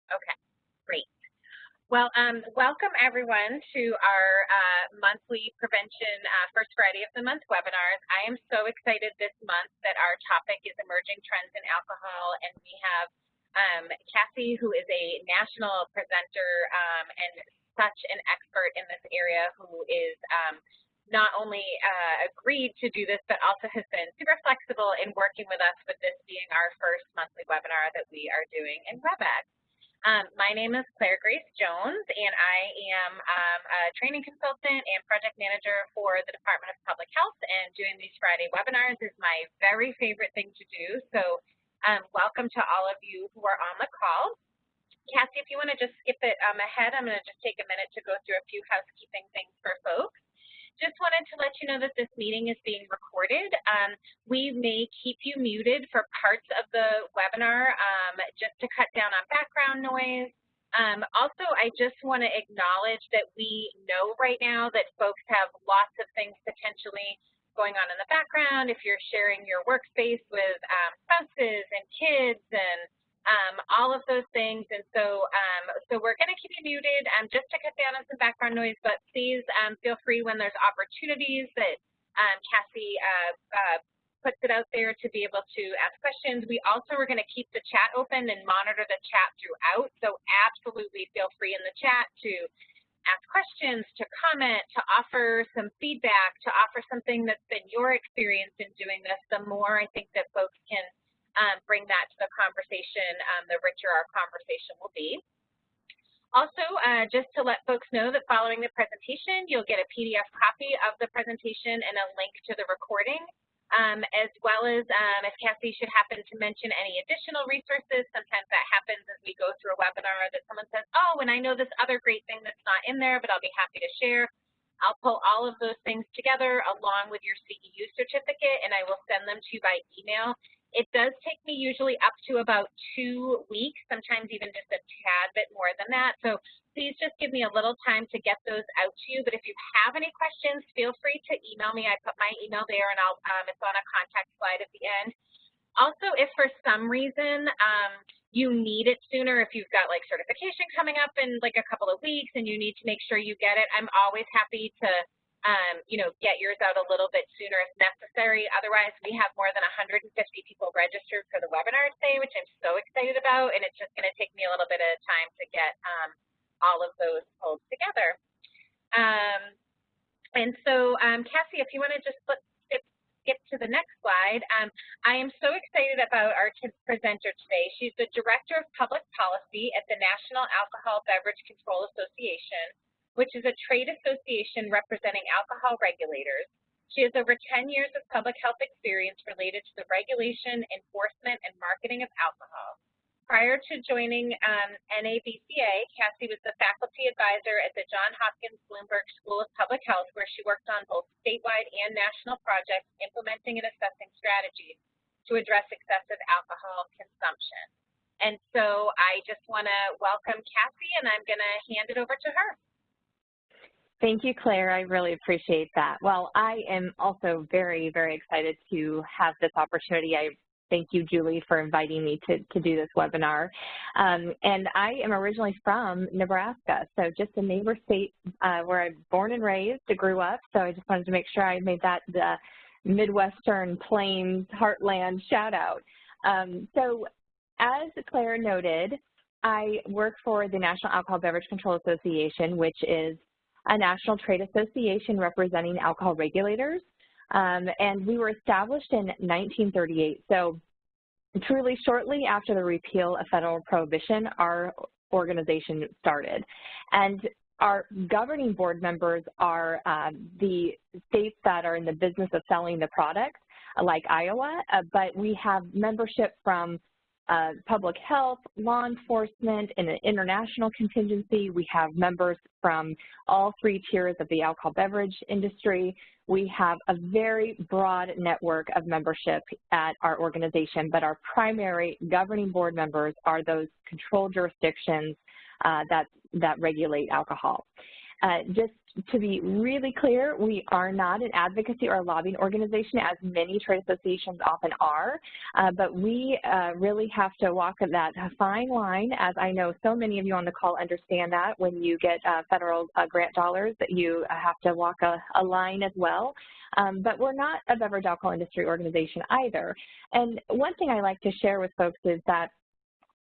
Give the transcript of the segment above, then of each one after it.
Okay, great. Well, welcome everyone to our monthly prevention first Friday of the month webinars. I am so excited this month that our topic is emerging trends in alcohol, and we have Cassie, who is a national presenter and such an expert in this area, who is not only agreed to do this, but also has been super flexible in working with us with this being our first monthly webinar that we are doing in WebEx. My name is Claire Grace Jones, and I am a training consultant and project manager for the Department of Public Health, and doing these Friday webinars is my very favorite thing to do. So welcome to all of you who are on the call. Cassie, if you want to just skip it ahead, I'm going to just take a minute to go through a few housekeeping things for folks. Just wanted to let you know that this meeting is being recorded. We may keep you muted for parts of the webinar just to cut down on background noise. Also, I just want to acknowledge that we know right now that folks have lots of things potentially going on in the background if you're sharing your workspace with spouses and kids and all of those things, and so we're going to keep you muted just to cut down on some background noise, but please feel free when there's opportunities that Cassie puts it out there to be able to ask questions. We also are going to keep the chat open and monitor the chat throughout, so absolutely feel free in the chat to ask questions, to comment, to offer some feedback, to offer something that's been your experience in doing this. The more I think that folks can bring that to the conversation, the richer our conversation will be. Also, just to let folks know that following the presentation, you'll get a PDF copy of the presentation and a link to the recording, as well as if Cassie should happen to mention any additional resources. Sometimes that happens as we go through a webinar that someone says, oh, and I know this other great thing that's not in there, but I'll be happy to share. I'll pull all of those things together along with your CEU certificate, and I will send them to you by email. It does take me usually up to about 2 weeks, sometimes even just a tad bit more than that. So please just give me a little time to get those out to you. But if you have any questions, feel free to email me. I put my email there, and it's on a contact slide at the end. Also, if for some reason you need it sooner, if you've got like certification coming up in like a couple of weeks and you need to make sure you get it, I'm always happy to get yours out a little bit sooner if necessary. Otherwise, we have more than 150 people registered for the webinar today, which I'm so excited about, and it's just going to take me a little bit of time to get all of those pulled together. And so, Cassie, if you want to just skip to the next slide. I am so excited about our presenter today. She's the Director of Public Policy at the National Alcohol Beverage Control Association, which is a trade association representing alcohol regulators. She has over 10 years of public health experience related to the regulation, enforcement, and marketing of alcohol. Prior to joining NABCA, Cassie was the faculty advisor at the Johns Hopkins Bloomberg School of Public Health, where she worked on both statewide and national projects implementing and assessing strategies to address excessive alcohol consumption. And so I just want to welcome Cassie, and I'm going to hand it over to her. Thank you, Claire. I really appreciate that. Well, I am also very, very excited to have this opportunity. I thank you, Julie, for inviting me to do this webinar. And I am originally from Nebraska, so just a neighbor state where I'm born and raised, grew up. So I just wanted to make sure I made that the Midwestern Plains Heartland shout out. So as Claire noted, I work for the National Alcohol Beverage Control Association, which is a national trade association representing alcohol regulators. And we were established in 1938. So truly shortly after the repeal of federal prohibition, our organization started. And our governing board members are the states that are in the business of selling the product, like Iowa, but we have membership from public health, law enforcement, and an international contingency. We have members from all three tiers of the alcohol beverage industry. We have a very broad network of membership at our organization, but our primary governing board members are those controlled jurisdictions that regulate alcohol. Just to be really clear, we are not an advocacy or a lobbying organization, as many trade associations often are, but we really have to walk that fine line, as I know so many of you on the call understand that when you get federal grant dollars, that you have to walk a line as well. But we're not a beverage alcohol industry organization either. And one thing I like to share with folks is that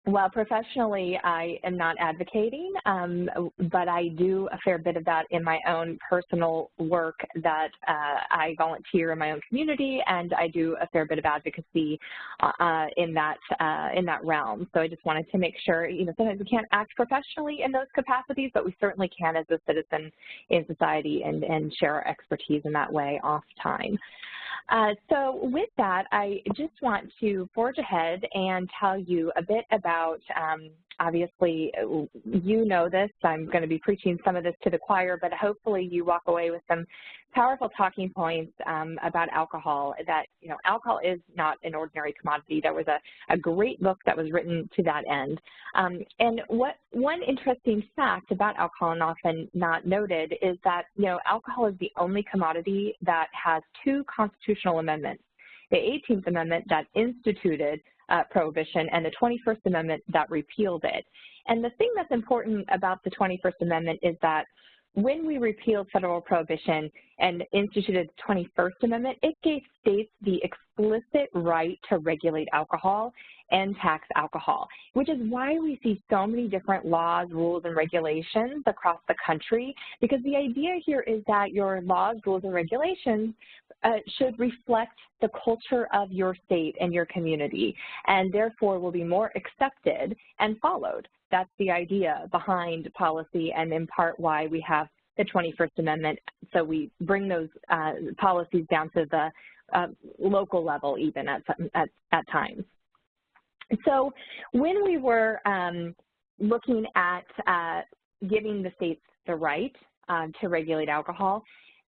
while professionally I am not advocating, but I do a fair bit of that in my own personal work, that I volunteer in my own community, and I do a fair bit of advocacy in that realm. So I just wanted to make sure, sometimes we can't act professionally in those capacities, but we certainly can as a citizen in society and share our expertise in that way off time. So with that, I just want to forge ahead and tell you a bit about, obviously, you know this, I'm going to be preaching some of this to the choir, but hopefully you walk away with some powerful talking points about alcohol, that, alcohol is not an ordinary commodity. There was a great book that was written to that end. And one interesting fact about alcohol, and often not noted, is that, alcohol is the only commodity that has two constitutional amendments: the 18th Amendment that instituted prohibition, and the 21st Amendment that repealed it. And the thing that's important about the 21st Amendment is that when we repealed federal prohibition and instituted the 21st Amendment, it gave states the explicit right to regulate alcohol and tax alcohol, which is why we see so many different laws, rules, and regulations across the country, because the idea here is that your laws, rules, and regulations should reflect the culture of your state and your community, and therefore will be more accepted and followed. That's the idea behind policy, and in part why we have the 21st Amendment. So we bring those policies down to the local level even at times. So when we were looking at giving the states the right to regulate alcohol,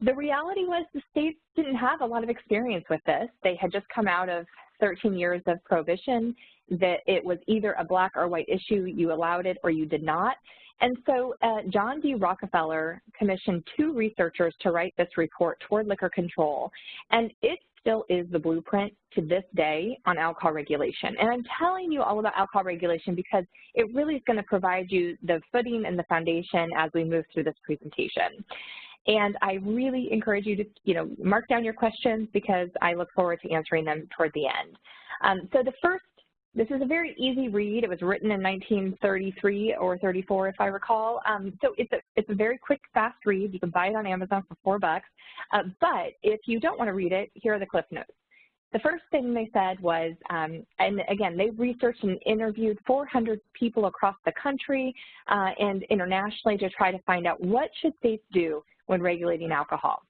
the reality was the states didn't have a lot of experience with this. They had just come out of 13 years of prohibition, that it was either a black or white issue, you allowed it or you did not. And so John D. Rockefeller commissioned two researchers to write this report, Toward Liquor Control, and it still is the blueprint to this day on alcohol regulation. And I'm telling you all about alcohol regulation because it really is going to provide you the footing and the foundation as we move through this presentation. And I really encourage you to, mark down your questions, because I look forward to answering them toward the end. So this is a very easy read. It was written in 1933 or 34, if I recall. So it's a very quick, fast read. You can buy it on Amazon for $4. But if you don't want to read it, here are the Cliff Notes. The first thing they said was, and again, they researched and interviewed 400 people across the country and internationally to try to find out what should states do when regulating alcohol.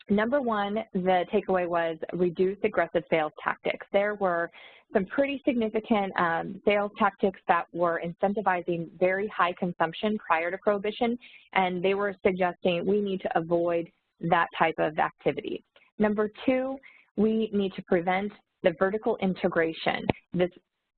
Number one, the takeaway was reduce aggressive sales tactics. There were some pretty significant sales tactics that were incentivizing very high consumption prior to prohibition, and they were suggesting we need to avoid that type of activity. Number two, we need to prevent the vertical integration, this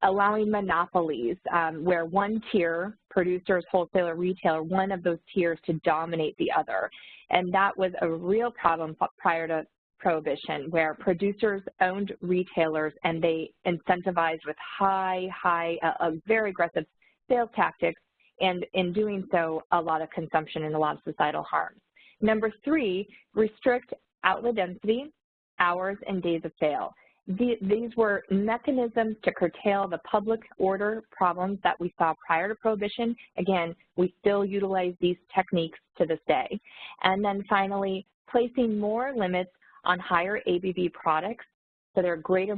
allowing monopolies where one tier, producers, wholesaler, retailer, one of those tiers to dominate the other. And that was a real problem prior to prohibition, where producers owned retailers and they incentivized with very aggressive sales tactics, and in doing so, a lot of consumption and a lot of societal harms. Number three, restrict outlet density, hours, and days of sale. These were mechanisms to curtail the public order problems that we saw prior to prohibition. Again, we still utilize these techniques to this day. And then finally, placing more limits on higher ABV products. So there are greater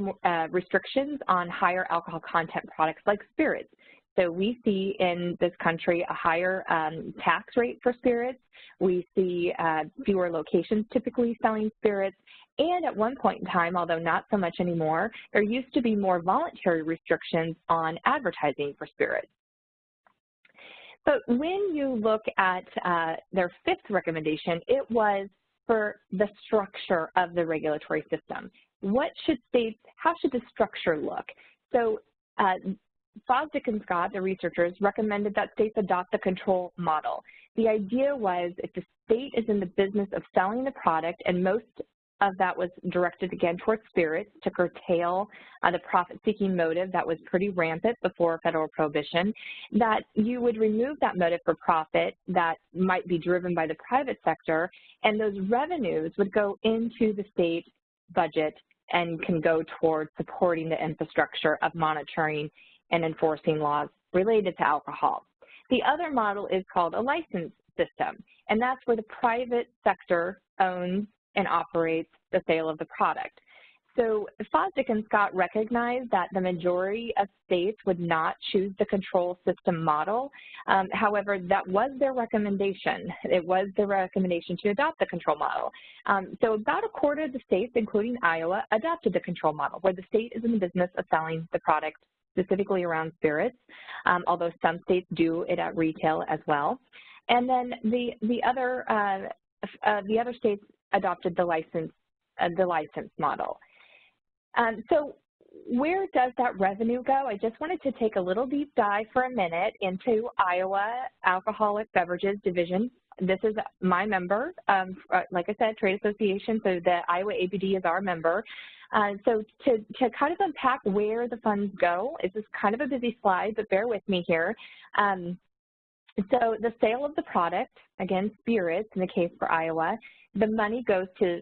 restrictions on higher alcohol content products like spirits. So we see in this country a higher tax rate for spirits. We see fewer locations typically selling spirits. And at one point in time, although not so much anymore, there used to be more voluntary restrictions on advertising for spirits. But when you look at their fifth recommendation, it was for the structure of the regulatory system. How should the structure look? So Fosdick and Scott, the researchers, recommended that states adopt the control model. The idea was if the state is in the business of selling the product, and most of that was directed again towards spirits to curtail the profit-seeking motive that was pretty rampant before federal prohibition, that you would remove that motive for profit that might be driven by the private sector, and those revenues would go into the state budget and can go towards supporting the infrastructure of monitoring and enforcing laws related to alcohol. The other model is called a license system, and that's where the private sector owns and operates the sale of the product. So Fosdick and Scott recognized that the majority of states would not choose the control system model. However, that was their recommendation. It was their recommendation to adopt the control model. So about a quarter of the states, including Iowa, adopted the control model, where the state is in the business of selling the product specifically around spirits, although some states do it at retail as well. And then the other states adopted the license model. So where does that revenue go? I just wanted to take a little deep dive for a minute into Iowa Alcoholic Beverages Division. This is my member, like I said, trade association, so the Iowa ABD is our member. So to kind of unpack where the funds go, this is kind of a busy slide, but bear with me here. So the sale of the product, again, spirits in the case for Iowa, the money goes to,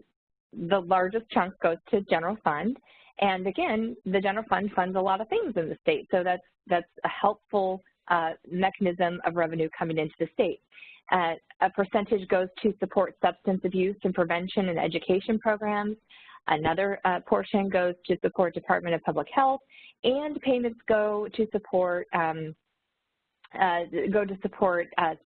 the largest chunk goes to general fund. And again, the general fund funds a lot of things in the state. So that's a helpful mechanism of revenue coming into the state. A percentage goes to support substance abuse and prevention and education programs. Another portion goes to support Department of Public Health, and payments go to support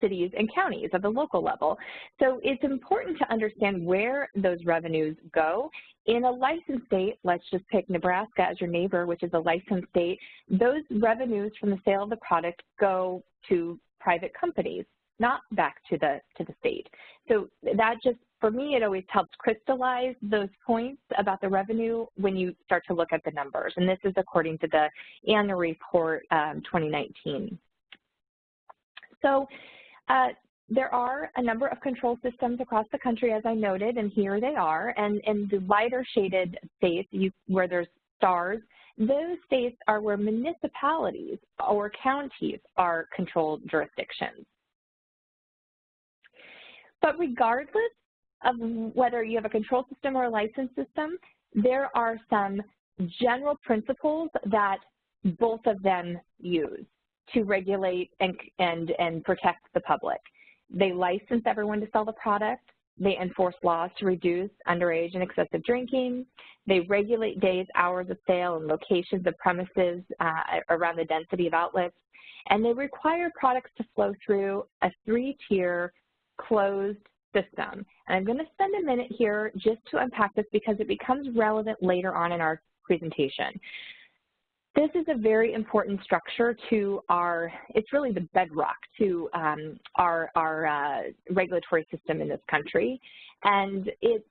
cities and counties at the local level. So it's important to understand where those revenues go. In a licensed state, let's just pick Nebraska as your neighbor, which is a licensed state, those revenues from the sale of the product go to private companies, not back to the state. So that just, for me, it always helps crystallize those points about the revenue when you start to look at the numbers. And this is according to the annual report 2019. So there are a number of control systems across the country, as I noted, and here they are. And in the lighter shaded states where there's stars, those states are where municipalities or counties are controlled jurisdictions. But regardless of whether you have a control system or a license system, there are some general principles that both of them use to regulate and protect the public. They license everyone to sell the product. They enforce laws to reduce underage and excessive drinking. They regulate days, hours of sale, and locations of premises around the density of outlets. And they require products to flow through a three-tier closed system. And I'm going to spend a minute here just to unpack this because it becomes relevant later on in our presentation. This is a very important structure to our, it's really the bedrock to our regulatory system in this country. And it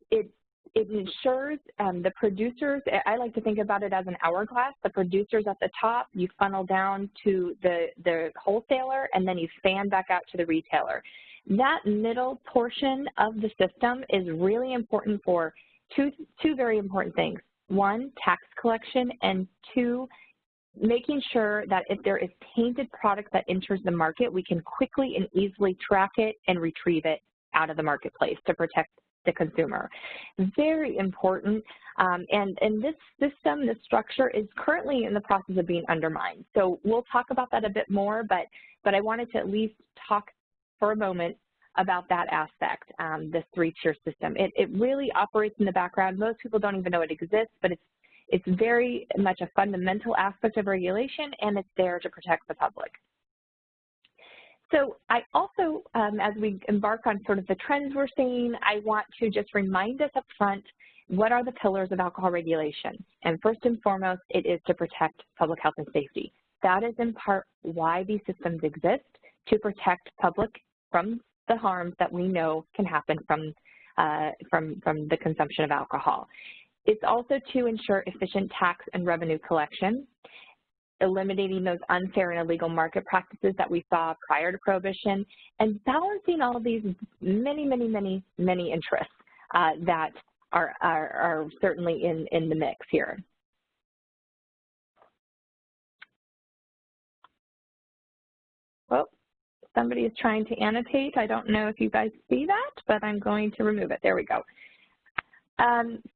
ensures the producers, I like to think about it as an hourglass, the producers at the top, you funnel down to the wholesaler, and then you fan back out to the retailer. That middle portion of the system is really important for two very important things. One, tax collection, and two, making sure that if there is tainted product that enters the market, we can quickly and easily track it and retrieve it out of the marketplace to protect the consumer. Very important, and this system, this structure is currently in the process of being undermined. So we'll talk about that a bit more, but I wanted to at least talk for a moment about that aspect, this three-tier system. It really operates in the background. Most people don't even know it exists, but it's very much a fundamental aspect of regulation, and it's there to protect the public. So I also, as we embark on sort of the trends we're seeing, I want to just remind us up front, what are the pillars of alcohol regulation? And first and foremost, it is to protect public health and safety. That is in part why these systems exist, to protect public from the harms that we know can happen from the consumption of alcohol. It's also to ensure efficient tax and revenue collection. eliminating those unfair and illegal market practices that we saw prior to Prohibition, and balancing all of these many interests that are certainly in the mix here. Well, somebody is trying to annotate. I don't know if you guys see that, but I'm going to remove it. There we go.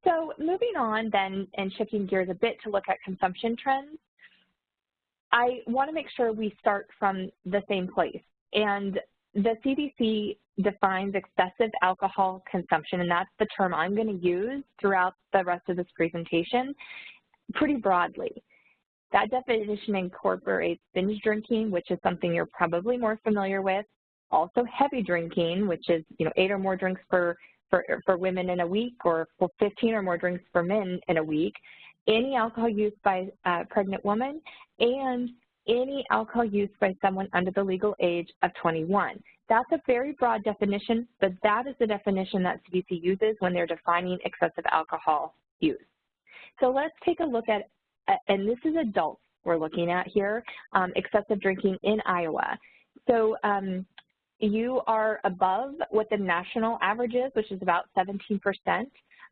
So moving on then and shifting gears a bit to look at consumption trends, I want to make sure we start from the same place. And the CDC defines excessive alcohol consumption, and that's the term I'm going to use throughout the rest of this presentation, pretty broadly. That definition incorporates binge drinking, which is something you're probably more familiar with, also heavy drinking, which is 8 or more drinks for women in a week, or 15 or more drinks for men in a week, any alcohol used by a pregnant woman, and any alcohol used by someone under the legal age of 21. That's a very broad definition, but that is the definition that CDC uses when they're defining excessive alcohol use. So let's take a look at, and this is adults we're looking at here, excessive drinking in Iowa. So you are above what the national average is, which is about 17%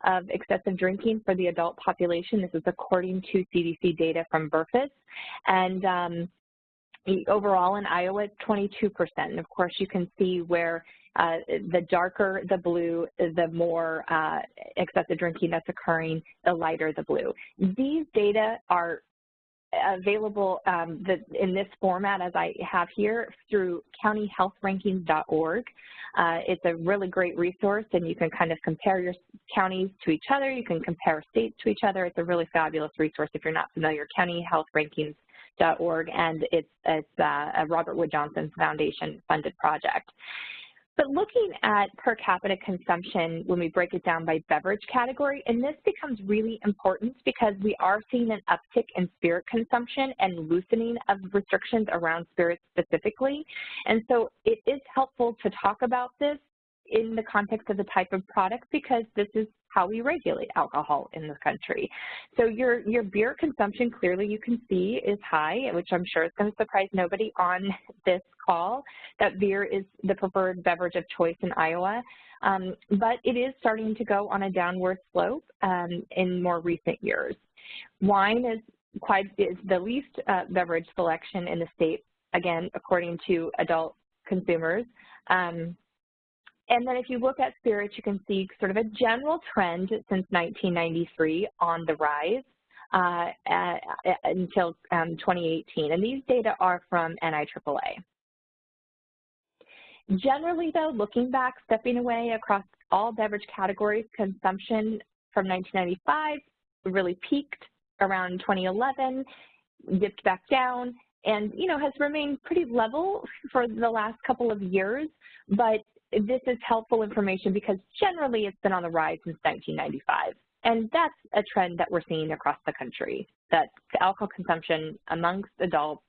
of excessive drinking for the adult population. This is according to CDC data from Burfus. And overall in Iowa, it's 22%. And of course, you can see where the darker the blue, the more excessive drinking that's occurring, the lighter the blue. These data are available in this format as I have here through countyhealthrankings.org. It's a really great resource, and you can kind of compare your counties to each other. You can compare states to each other. It's a really fabulous resource if you're not familiar, countyhealthrankings.org, and it's a Robert Wood Johnson Foundation funded project. But looking at per capita consumption when we break it down by beverage category, and this becomes really important because we are seeing an uptick in spirit consumption and loosening of restrictions around spirits specifically. And so it is helpful to talk about this in the context of the type of product because this is how we regulate alcohol in this country. So your beer consumption, clearly you can see, is high, which I'm sure is going to surprise nobody on this call, that beer is the preferred beverage of choice in Iowa. But it is starting to go on a downward slope in more recent years. Wine is the least beverage selection in the state, again, according to adult consumers. And then if you look at spirits, you can see sort of a general trend since 1993 on the rise until 2018. And these data are from NIAAA. Generally, though, looking back, stepping away across all beverage categories, consumption from 1995 really peaked around 2011, dipped back down, and has remained pretty level for the last couple of years. But this is helpful information because generally it's been on the rise since 1995. And that's a trend that we're seeing across the country, that alcohol consumption amongst adults,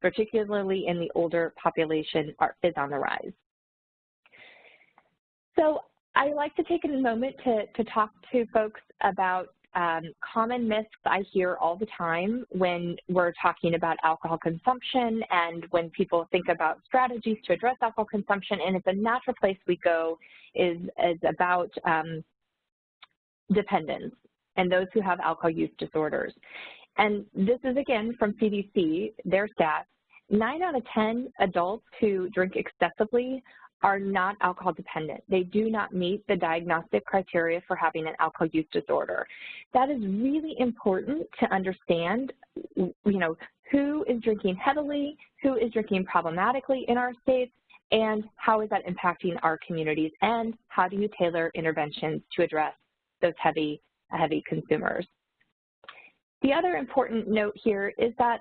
particularly in the older population, is on the rise. So I like to take a moment to talk to folks about common myths I hear all the time when we're talking about alcohol consumption and when people think about strategies to address alcohol consumption, and it's a natural place we go is about dependence and those who have alcohol use disorders. And this is, again, from CDC, their stats. 9 out of 10 adults who drink excessively are not alcohol dependent. They do not meet the diagnostic criteria for having an alcohol use disorder. That is really important to understand, who is drinking heavily, who is drinking problematically in our states, and how is that impacting our communities, and how do you tailor interventions to address those heavy consumers. The other important note here is that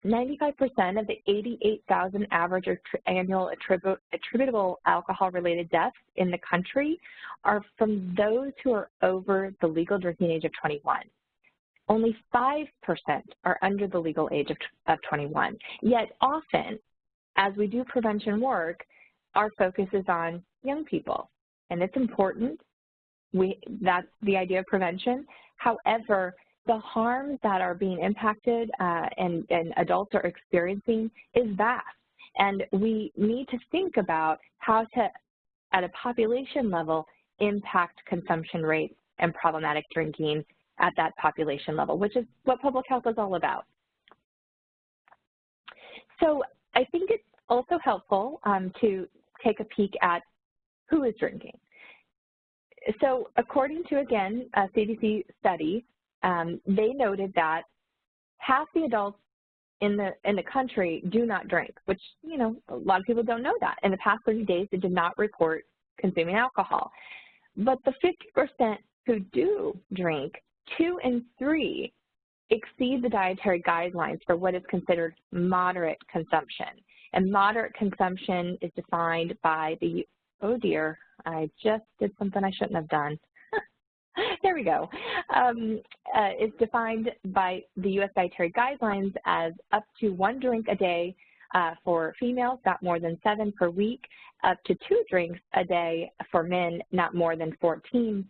95% of the 88,000 average annual attributable alcohol-related deaths in the country are from those who are over the legal drinking age of 21. Only 5% are under the legal age of 21. Yet often, as we do prevention work, our focus is on young people. And it's important. That's the idea of prevention. However, the harms that are being impacted and adults are experiencing is vast. And we need to think about how to, at a population level, impact consumption rates and problematic drinking at that population level, which is what public health is all about. So I think it's also helpful to take a peek at who is drinking. So according to, again, a CDC study, they noted that half the adults in the country do not drink, which, you know, a lot of people don't know that. In the past 30 days, they did not report consuming alcohol. But the 50% who do drink, 2 in 3 exceed the dietary guidelines for what is considered moderate consumption. And moderate consumption is defined by the, oh dear, I just did something I shouldn't have done. There we go. It's defined by the U.S. Dietary Guidelines as up to 1 drink a day for females, not more than 7 per week, up to 2 drinks a day for men, not more than 14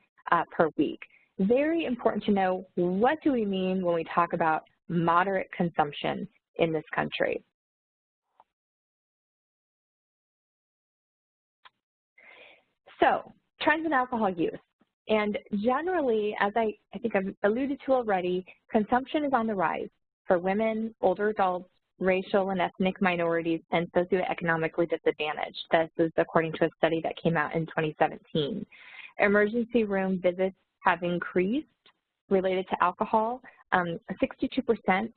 per week. Very important to know, what do we mean when we talk about moderate consumption in this country? So, trends in alcohol use. And generally, as I think I've alluded to already, consumption is on the rise for women, older adults, racial and ethnic minorities, and socioeconomically disadvantaged. This is according to a study that came out in 2017. Emergency room visits have increased related to alcohol, 62%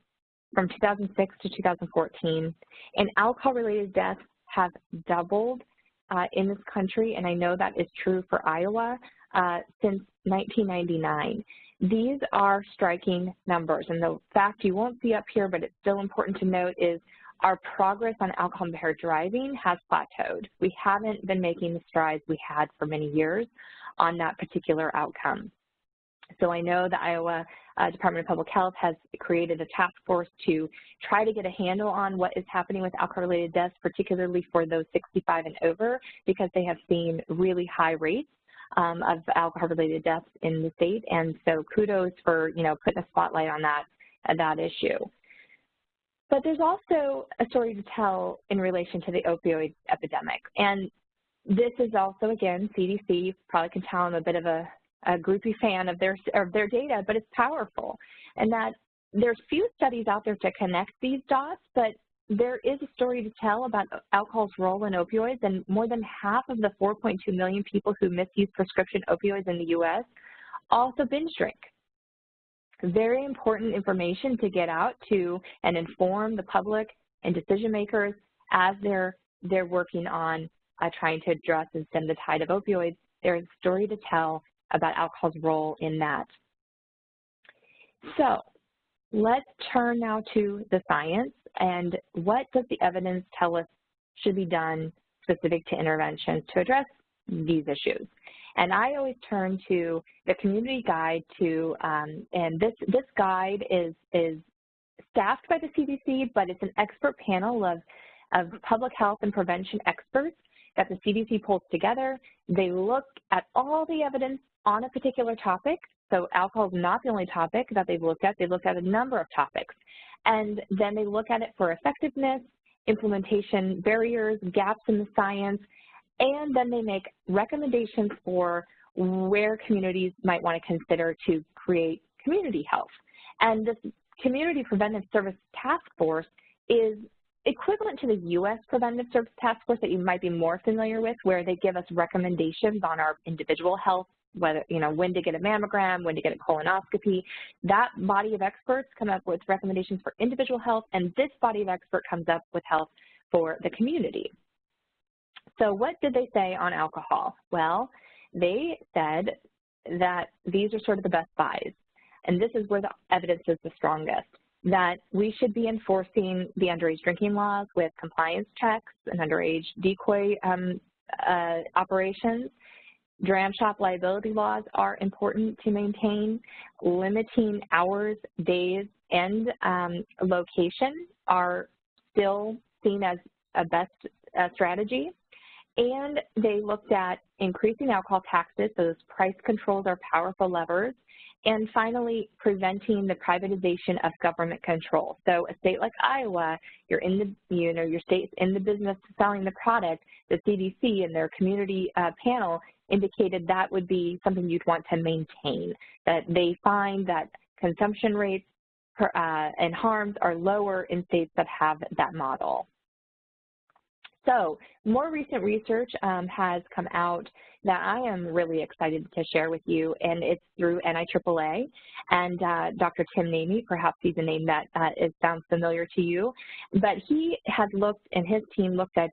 from 2006 to 2014, and alcohol-related deaths have doubled in this country, and I know that is true for Iowa, since 1999. These are striking numbers, and the fact you won't see up here, but it's still important to note, is our progress on alcohol-impaired driving has plateaued. We haven't been making the strides we had for many years on that particular outcome. So I know the Iowa Department of Public Health has created a task force to try to get a handle on what is happening with alcohol-related deaths, particularly for those 65 and over, because they have seen really high rates of alcohol-related deaths in the state. And so kudos for, you know, putting a spotlight on that issue. But there's also a story to tell in relation to the opioid epidemic. And this is also, again, CDC, you probably can tell I'm a bit of a groupie fan of their data, but it's powerful. And that there's few studies out there to connect these dots, but there is a story to tell about alcohol's role in opioids, and more than half of the 4.2 million people who misuse prescription opioids in the U.S. also binge drink. Very important information to get out to and inform the public and decision makers as they're working on trying to address and stem the tide of opioids. There's a story to tell about alcohol's role in that. So let's turn now to the science, and what does the evidence tell us should be done specific to interventions to address these issues. And I always turn to the community guide and this guide is staffed by the CDC, but it's an expert panel of public health and prevention experts that the CDC pulls together. They look at all the evidence on a particular topic. So alcohol is not the only topic that they've looked at. They've looked at a number of topics. And then they look at it for effectiveness, implementation barriers, gaps in the science, and then they make recommendations for where communities might want to consider to create community health. And this Community Preventive Service Task Force is equivalent to the U.S. Preventive Service Task Force that you might be more familiar with, where they give us recommendations on our individual health, whether, you know, when to get a mammogram, when to get a colonoscopy. That body of experts come up with recommendations for individual health, and this body of experts comes up with health for the community. So what did they say on alcohol? Well, they said that these are sort of the best buys, and this is where the evidence is the strongest, that we should be enforcing the underage drinking laws with compliance checks and underage decoy operations. Dram shop liability laws are important to maintain. Limiting hours, days, and location are still seen as a best strategy. And they looked at increasing alcohol taxes, so those price controls are powerful levers, And finally, preventing the privatization of government control. So a state like Iowa, you're in the, your state's in the business of selling the product. The CDC and their community panel indicated that would be something you'd want to maintain, that they find that consumption rates and harms are lower in states that have that model. So more recent research has come out that I am really excited to share with you, and it's through NIAAA and Dr. Tim Namey. Perhaps he's a name that sounds familiar to you, but he has looked, and his team looked at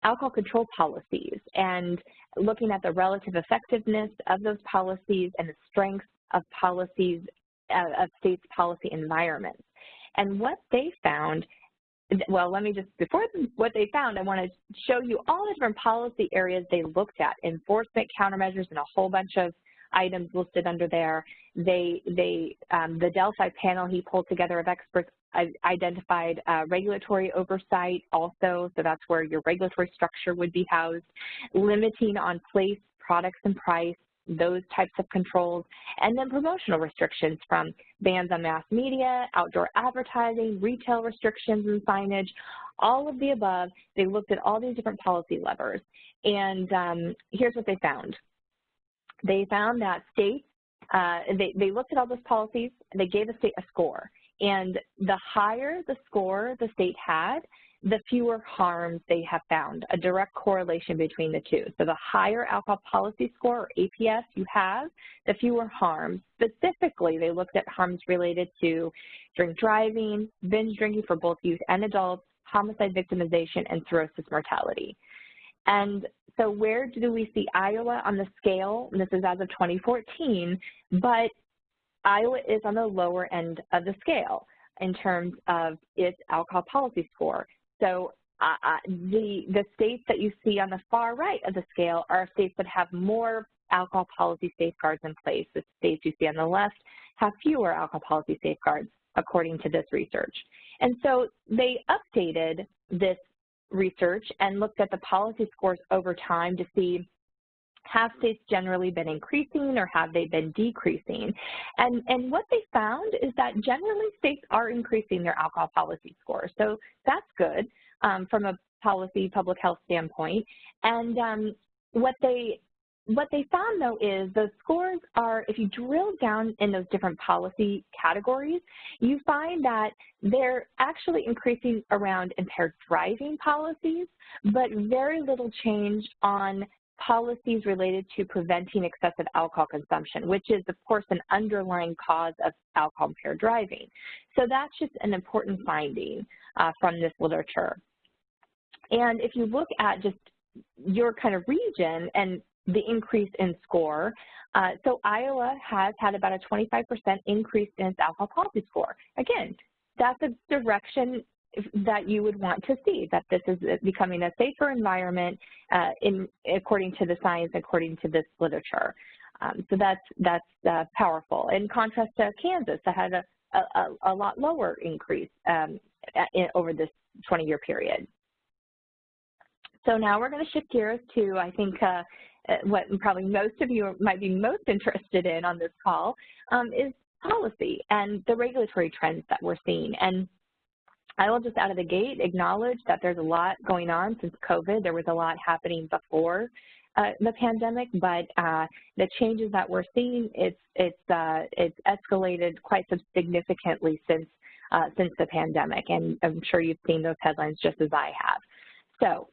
alcohol control policies and looking at the relative effectiveness of those policies and the strengths of policies of states' policy environments. And what they found, well, let me just, before what they found, I want to show you all the different policy areas they looked at, enforcement, countermeasures, and a whole bunch of items listed under there. The Delphi panel he pulled together of experts identified regulatory oversight also, so that's where your regulatory structure would be housed, limiting on place, products, and price, those types of controls, and then promotional restrictions from bans on mass media, outdoor advertising, retail restrictions and signage, all of the above. They looked at all these different policy levers, and here's what they found. They found that states, they looked at all those policies, they gave a state a score, and the higher the score the state had, the fewer harms they have found, a direct correlation between the two. So the higher alcohol policy score, or APS, you have, the fewer harms. Specifically, they looked at harms related to drink driving, binge drinking for both youth and adults, homicide victimization, and cirrhosis mortality. And so where do we see Iowa on the scale? And this is as of 2014, but Iowa is on the lower end of the scale in terms of its alcohol policy score. So the states that you see on the far right of the scale are states that have more alcohol policy safeguards in place. The states you see on the left have fewer alcohol policy safeguards, according to this research. And so they updated this research and looked at the policy scores over time to see, have states generally been increasing or have they been decreasing? And what they found is that generally states are increasing their alcohol policy scores. So that's good from a policy public health standpoint. And what they found, though, is the scores are, if you drill down in those different policy categories, you find that they're actually increasing around impaired driving policies, but very little change on policies related to preventing excessive alcohol consumption, which is, of course, an underlying cause of alcohol impaired driving. So that's just an important finding from this literature. And if you look at just your kind of region and the increase in score, so Iowa has had about a 25% increase in its alcohol policy score. Again, that's a direction that you would want to see, that this is becoming a safer environment according to the science, according to this literature. So that's powerful. In contrast to Kansas, that had a lot lower increase over this 20-year period. So now we're going to shift gears to, I think, what probably most of you might be most interested in on this call is policy and the regulatory trends that we're seeing. And I will just out of the gate acknowledge that there's a lot going on since COVID. There was a lot happening before the pandemic, but the changes that we're seeing, it's escalated quite significantly since the pandemic, and I'm sure you've seen those headlines just as I have. So,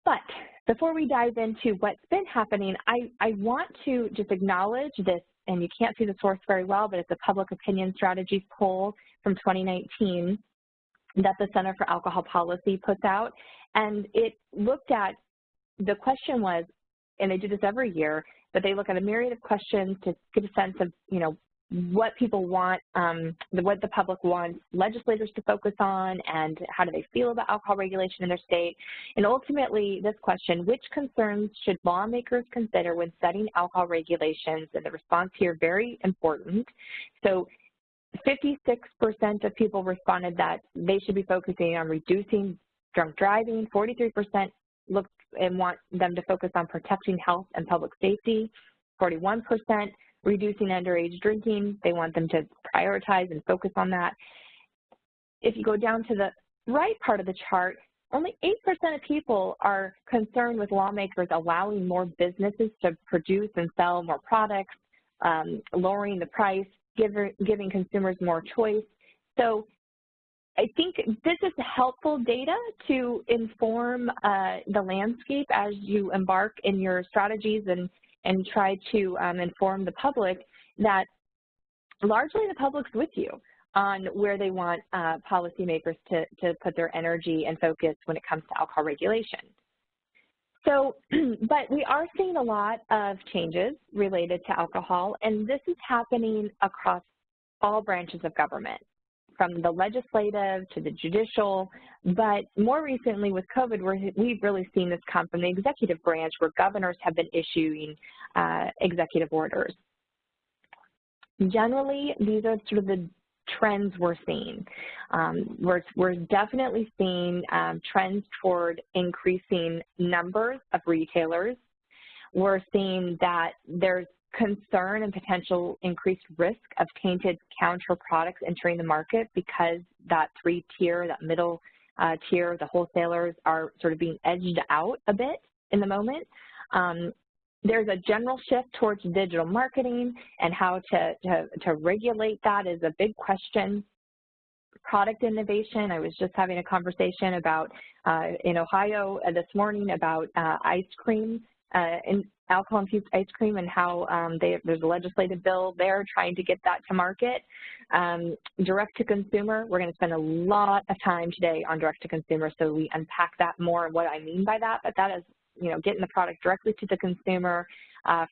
but before we dive into what's been happening, I want to just acknowledge this, and you can't see the source very well, but it's a Public Opinion Strategies poll from 2019 that the Center for Alcohol Policy puts out, and it looked at, the question was, and they do this every year, but they look at a myriad of questions to get a sense of, what people want, what the public wants legislators to focus on, and how do they feel about alcohol regulation in their state. And ultimately, this question, which concerns should lawmakers consider when setting alcohol regulations? And the response here, very important. So 56% of people responded that they should be focusing on reducing drunk driving. 43% looked and want them to focus on protecting health and public safety. 41% reducing underage drinking. They want them to prioritize and focus on that. If you go down to the right part of the chart, only 8% of people are concerned with lawmakers allowing more businesses to produce and sell more products, lowering the price, giving consumers more choice. So I think this is helpful data to inform the landscape as you embark in your strategies and try to inform the public that largely the public's with you on where they want policymakers to put their energy and focus when it comes to alcohol regulation. So, but we are seeing a lot of changes related to alcohol, and this is happening across all branches of government, from the legislative to the judicial, but more recently with COVID, we've really seen this come from the executive branch, where governors have been issuing executive orders. Generally, these are sort of the trends we're seeing. We're definitely seeing trends toward increasing numbers of retailers. We're seeing that there's concern and potential increased risk of tainted counter products entering the market because that three-tier, that middle tier, the wholesalers are sort of being edged out a bit in the moment. There's a general shift towards digital marketing, and how to regulate that is a big question. Product innovation, I was just having a conversation about in Ohio this morning about ice cream, alcohol-infused ice cream, and how there's a legislative bill there trying to get that to market. Direct-to-consumer, we're going to spend a lot of time today on direct-to-consumer, so we unpack that more and what I mean by that, but that is, you know, getting the product directly to the consumer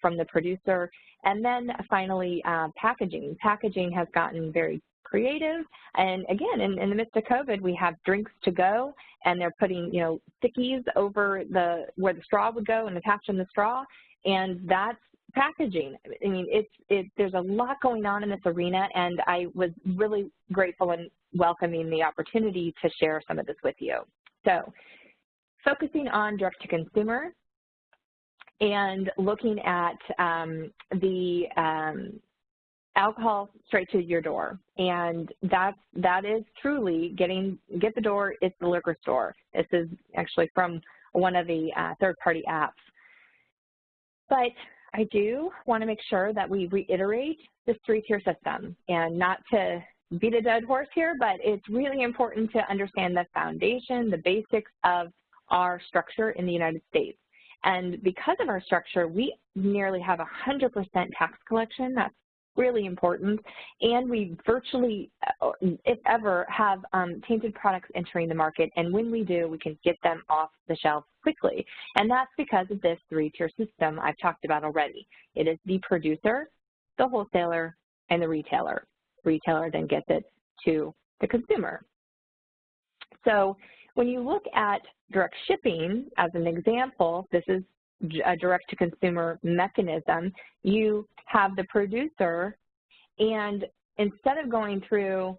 from the producer. And then finally, packaging. Packaging has gotten very creative, and again, in the midst of COVID, we have drinks to go, and they're putting, you know, stickies over where the straw would go and attaching the straw, and that's packaging. I mean, there's a lot going on in this arena, and I was really grateful and welcoming the opportunity to share some of this with you. So, focusing on direct-to-consumer and looking at the alcohol straight to your door, and that is truly get the door. It's the liquor store. This is actually from one of the third-party apps. But I do want to make sure that we reiterate this three-tier system, and not to beat a dead horse here, but it's really important to understand the foundation, the basics of our structure in the United States. And because of our structure, we nearly have 100% tax collection. That's really important. And we virtually, if ever, have tainted products entering the market. And when we do, we can get them off the shelf quickly. And that's because of this three-tier system I've talked about already. It is the producer, the wholesaler, and the retailer. Retailer then gets it to the consumer. So when you look at direct shipping as an example, this is a direct-to-consumer mechanism. You have the producer, and instead of going through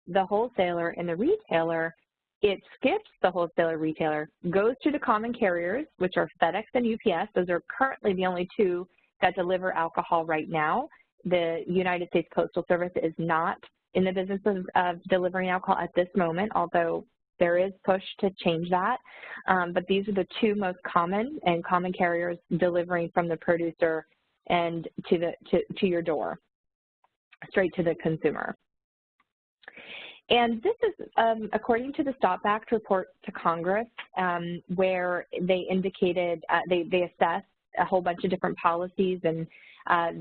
the wholesaler and the retailer, it skips the wholesaler retailer, goes to the common carriers, which are FedEx and UPS. Those are currently the only two that deliver alcohol right now. The United States Postal Service is not in the business of delivering alcohol at this moment, although there is push to change that. But these are the two most common carriers delivering from the producer and to your door, straight to the consumer. And this is according to the Stop Act report to Congress, where they indicated they assessed a whole bunch of different policies, and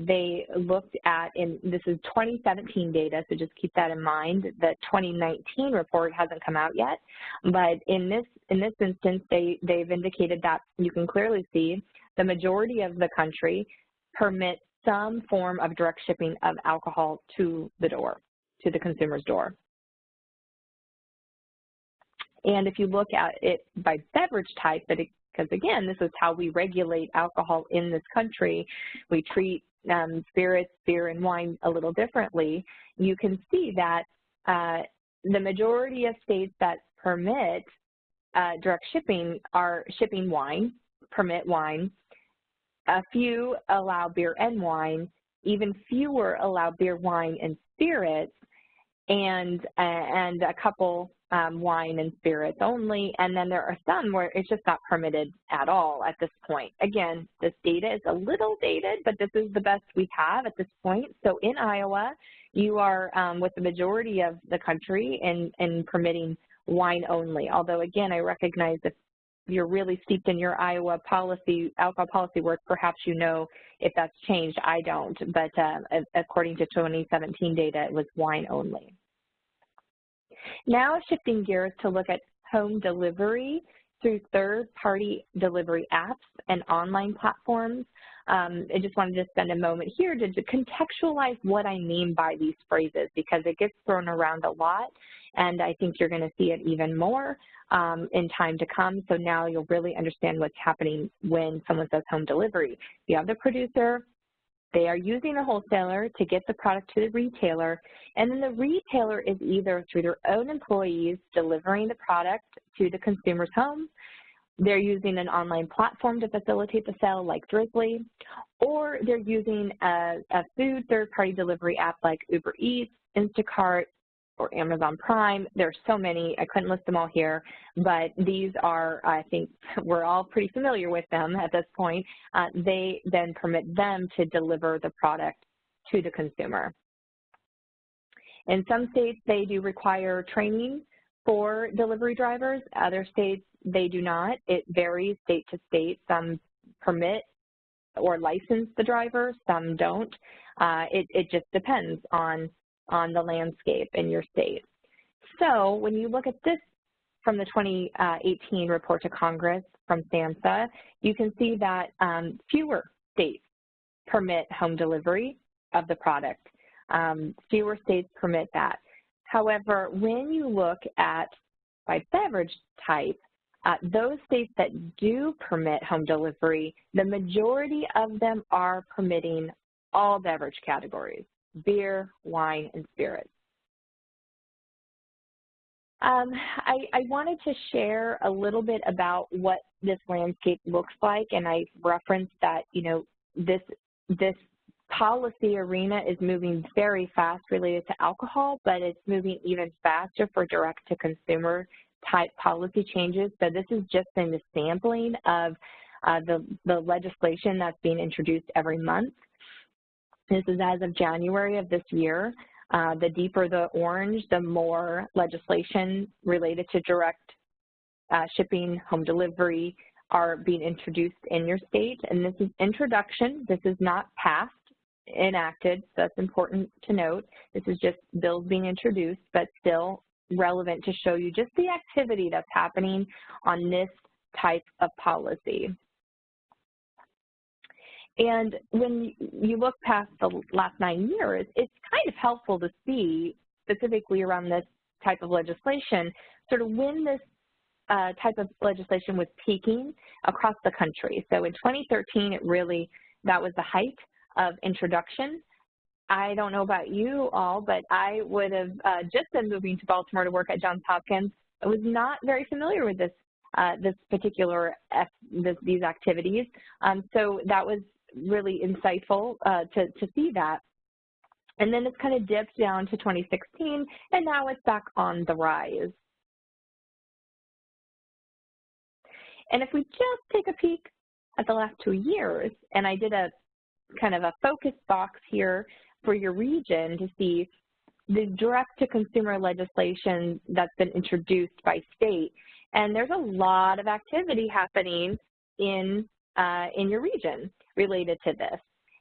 they looked at, this is 2017 data, so just keep that in mind. The 2019 report hasn't come out yet, but in this instance, they've indicated that you can clearly see the majority of the country permit some form of direct shipping of alcohol to the door, to the consumer's door. And if you look at it by beverage type, because again, this is how we regulate alcohol in this country. We treat spirits, beer, and wine a little differently. You can see that the majority of states that permit direct shipping are shipping wine, permit wine. A few allow beer and wine, even fewer allow beer, wine, and spirits, and a couple wine and spirits only, and then there are some where it's just not permitted at all at this point. Again, this data is a little dated, but this is the best we have at this point. So in Iowa, you are with the majority of the country in permitting wine only, although again, I recognize if you're really steeped in your Iowa policy, alcohol policy work, perhaps you know if that's changed. I don't, but according to 2017 data, it was wine only. Now shifting gears to look at home delivery through third-party delivery apps and online platforms. I just wanted to spend a moment here to contextualize what I mean by these phrases, because it gets thrown around a lot, and I think you're going to see it even more in time to come. So now you'll really understand what's happening when someone says home delivery. You have the producer, they are using a wholesaler to get the product to the retailer, and then the retailer is either through their own employees delivering the product to the consumer's home, they're using an online platform to facilitate the sale like Drizzly, or they're using a food third-party delivery app like Uber Eats, Instacart, or Amazon Prime. There's so many, I couldn't list them all here, but these are, I think we're all pretty familiar with them at this point. They then permit them to deliver the product to the consumer. In some states, they do require training for delivery drivers. Other states, they do not. It varies state to state. Some permit or license the driver, some don't. It just depends on the landscape in your state. So when you look at this from the 2018 report to Congress from SAMHSA, you can see that fewer states permit home delivery of the product. Fewer states permit that. However, when you look at by beverage type, those states that do permit home delivery, the majority of them are permitting all beverage categories: beer, wine, and spirits. I wanted to share a little bit about what this landscape looks like, and I referenced that, you know, this policy arena is moving very fast related to alcohol, but it's moving even faster for direct-to-consumer type policy changes. So this is just in the sampling of the legislation that's being introduced every month. This is as of January of this year. The deeper the orange, the more legislation related to direct shipping, home delivery are being introduced in your state. And this is introduction. This is not passed, enacted, so that's important to note. This is just bills being introduced, but still relevant to show you just the activity that's happening on this type of policy. And when you look past the last 9 years, it's kind of helpful to see, specifically around this type of legislation, sort of when this type of legislation was peaking across the country. So in 2013, that was the height of introduction. I don't know about you all, but I would have just been moving to Baltimore to work at Johns Hopkins. I was not very familiar with this particular these activities. So that was really insightful to see that. And then it's kind of dipped down to 2016, and now it's back on the rise. And if we just take a peek at the last 2 years, and I did a kind of a focus box here for your region to see the direct-to-consumer legislation that's been introduced by state. And there's a lot of activity happening in your region related to this.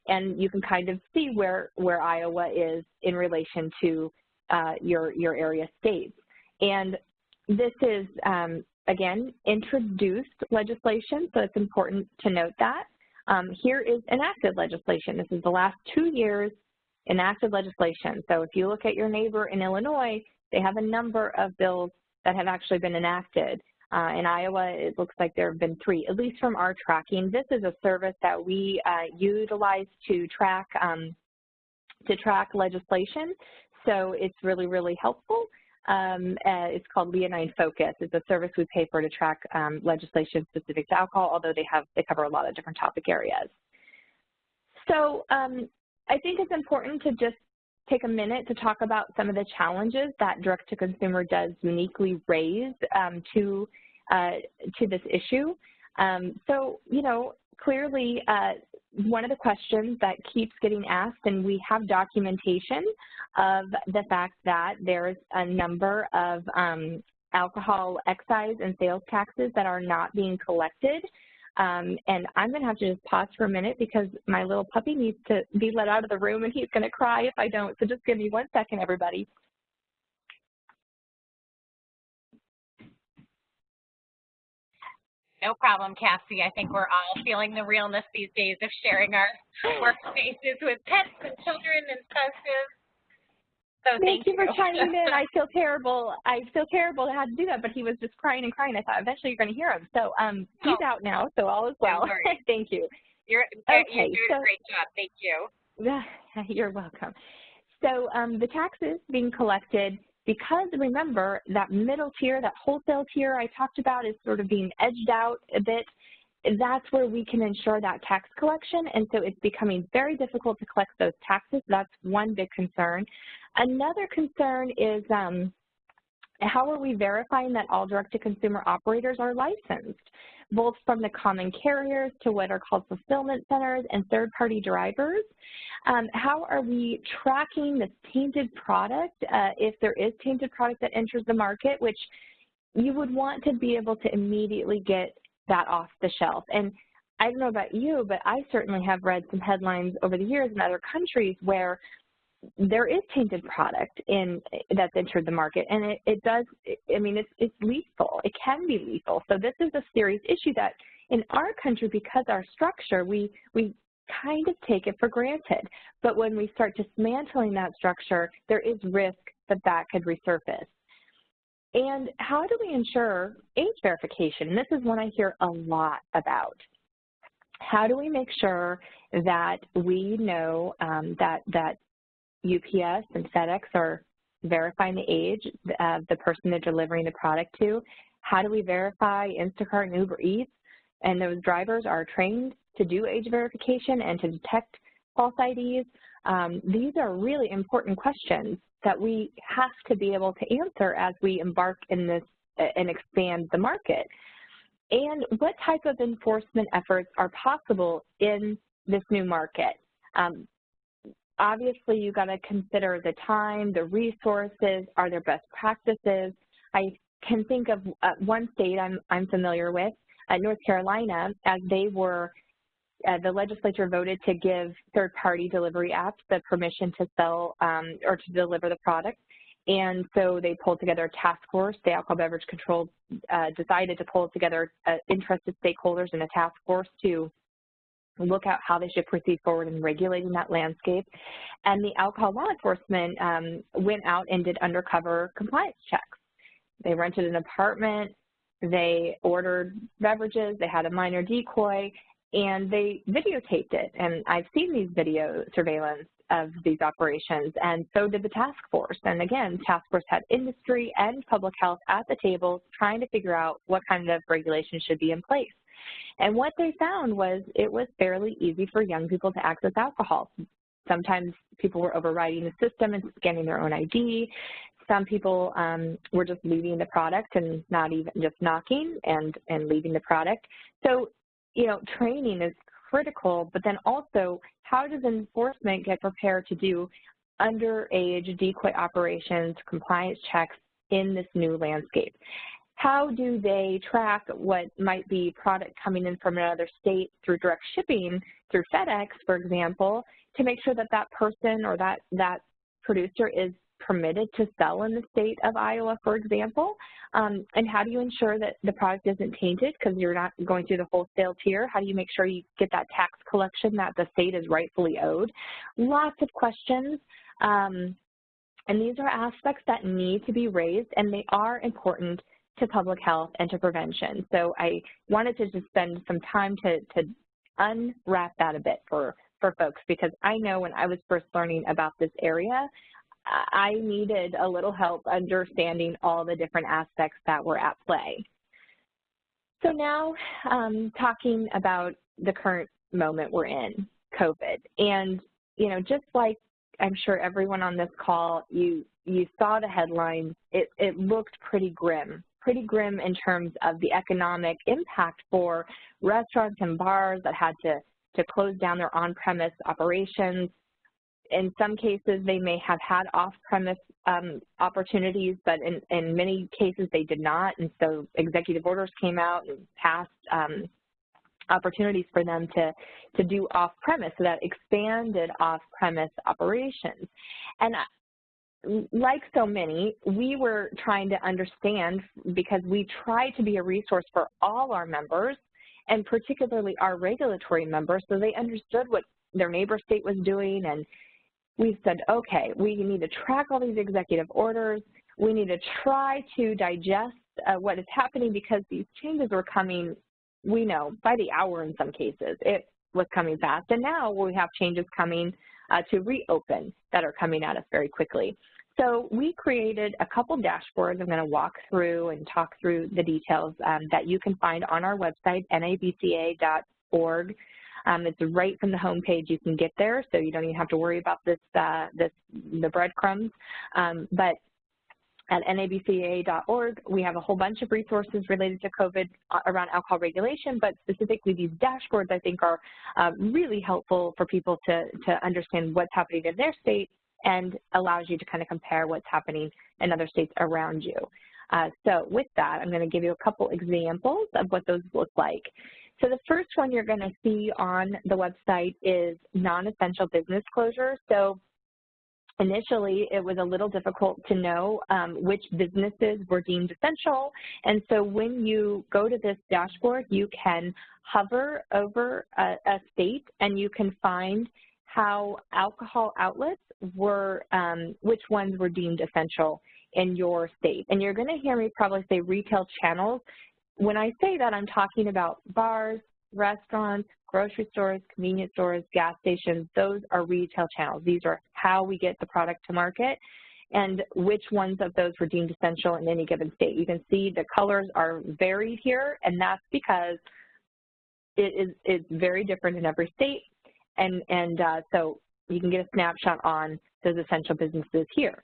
And you can kind of see where Iowa is in relation to your area states. And this is, again, introduced legislation, so it's important to note that. Here is enacted legislation. This is the last 2 years enacted legislation. So if you look at your neighbor in Illinois, they have a number of bills that have actually been enacted. In Iowa, it looks like there have been 3, at least from our tracking. This is a service that we utilize to track legislation. So it's really, really helpful. It's called Leonine Focus. It's a service we pay for to track legislation specific to alcohol, although they cover a lot of different topic areas. So I think it's important to just take a minute to talk about some of the challenges that direct-to-consumer does uniquely raise to this issue. So, you know, clearly one of the questions that keeps getting asked, and we have documentation of the fact that there's a number of alcohol excise and sales taxes that are not being collected. And I'm going to have to just pause for a minute because my little puppy needs to be let out of the room and he's going to cry if I don't. So just give me 1 second, everybody. No problem, Cassie. I think we're all feeling the realness these days of sharing our workspaces with pets and children and spouses. So thank you for chiming in. I feel terrible. I feel terrible to have to do that, but he was just crying and crying. I thought eventually you're going to hear him. So he's out now, so all is well. Thank you. You're doing a great job. Thank you. You're welcome. So the taxes being collected, because remember that middle tier, that wholesale tier I talked about is sort of being edged out a bit. That's where we can ensure that tax collection, and so it's becoming very difficult to collect those taxes. That's one big concern. Another concern is how are we verifying that all direct-to-consumer operators are licensed, both from the common carriers to what are called fulfillment centers and third-party drivers? How are we tracking this tainted product, if there is tainted product that enters the market, which you would want to be able to immediately get that off the shelf. And I don't know about you, but I certainly have read some headlines over the years in other countries where there is tainted product that's entered the market, and it does, I mean, it's lethal. It can be lethal. So this is a serious issue that in our country, because our structure, we kind of take it for granted. But when we start dismantling that structure, there is risk that that could resurface. And how do we ensure age verification? This is one I hear a lot about. How do we make sure that we know that UPS and FedEx are verifying the age of the person they're delivering the product to? How do we verify Instacart and Uber Eats and those drivers are trained to do age verification and to detect false IDs? These are really important questions that we have to be able to answer as we embark in this and expand the market. And what type of enforcement efforts are possible in this new market? Obviously, you've got to consider the time, the resources, are there best practices? I can think of one state I'm familiar with, North Carolina, as they were the legislature voted to give third-party delivery apps the permission to sell or to deliver the product. And so they pulled together a task force. The Alcohol Beverage Control decided to pull together interested stakeholders in a task force to look at how they should proceed forward in regulating that landscape. And the alcohol law enforcement went out and did undercover compliance checks. They rented an apartment, they ordered beverages, they had a minor decoy, and they videotaped it. And I've seen these video surveillance of these operations, and so did the task force. And again, task force had industry and public health at the table trying to figure out what kind of regulations should be in place. And what they found was it was fairly easy for young people to access alcohol. Sometimes people were overriding the system and scanning their own ID. Some people were just leaving the product and not even just knocking and leaving the product. So, you know, training is critical, but then also how does enforcement get prepared to do underage decoy operations, compliance checks in this new landscape? How do they track what might be product coming in from another state through direct shipping, through FedEx, for example, to make sure that that person or that producer is permitted to sell in the state of Iowa, for example? And how do you ensure that the product isn't tainted because you're not going through the wholesale tier? How do you make sure you get that tax collection that the state is rightfully owed? Lots of questions. And these are aspects that need to be raised, and they are important to public health and to prevention. So I wanted to just spend some time to unwrap that a bit for folks, because I know when I was first learning about this area, I needed a little help understanding all the different aspects that were at play. So now talking about the current moment we're in, COVID. And you know, just like I'm sure everyone on this call, you saw the headlines, it looked pretty grim in terms of the economic impact for restaurants and bars that had to close down their on-premise operations. In some cases, they may have had off-premise opportunities, but in many cases they did not, and so executive orders came out and passed opportunities for them to do off-premise, so that expanded off-premise operations. And like so many, we were trying to understand, because we try to be a resource for all our members, and particularly our regulatory members, so they understood what their neighbor state was doing. And we said, okay, we need to track all these executive orders. We need to try to digest what is happening, because these changes were coming, we know, by the hour in some cases. It was coming fast. And now we have changes coming to reopen that are coming at us very quickly. So we created a couple dashboards. I'm going to walk through and talk through the details that you can find on our website, nabca.org. It's right from the home page. You can get there, so you don't even have to worry about the breadcrumbs. But at nabca.org, we have a whole bunch of resources related to COVID around alcohol regulation, but specifically these dashboards I think are really helpful for people to understand what's happening in their state, and allows you to kind of compare what's happening in other states around you. So with that, I'm going to give you a couple examples of what those look like. So the first one you're going to see on the website is non-essential business closure. So initially, it was a little difficult to know which businesses were deemed essential. And so when you go to this dashboard, you can hover over a state and you can find how alcohol outlets were, which ones were deemed essential in your state. And you're going to hear me probably say retail channels. When I say that, I'm talking about bars, restaurants, grocery stores, convenience stores, gas stations. Those are retail channels. These are how we get the product to market, and which ones of those were deemed essential in any given state. You can see the colors are varied here, and that's because it's very different in every state, and so you can get a snapshot on those essential businesses here.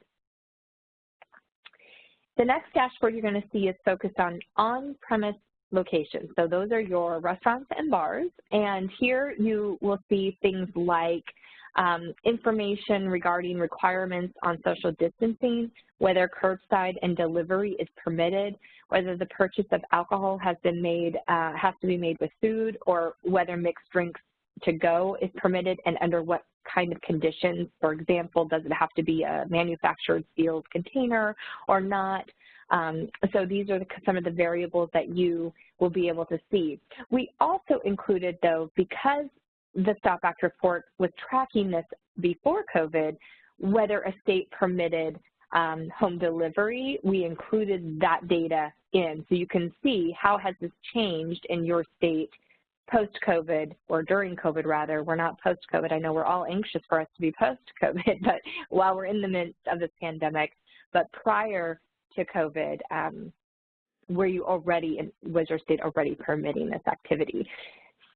The next dashboard you're going to see is focused on on-premise locations. So those are your restaurants and bars, and here you will see things like information regarding requirements on social distancing, whether curbside and delivery is permitted, whether the purchase of alcohol has to be made with food, or whether mixed drinks to go is permitted and under what kind of conditions. For example, does it have to be a manufactured sealed container or not? So these are some of the variables that you will be able to see. We also included, though, because the Stop Act report was tracking this before COVID, whether a state permitted home delivery, we included that data in. So you can see how has this changed in your state post-COVID, or during COVID rather. We're not post-COVID. I know we're all anxious for us to be post-COVID, but while we're in the midst of this pandemic, but prior to COVID, was your state already permitting this activity?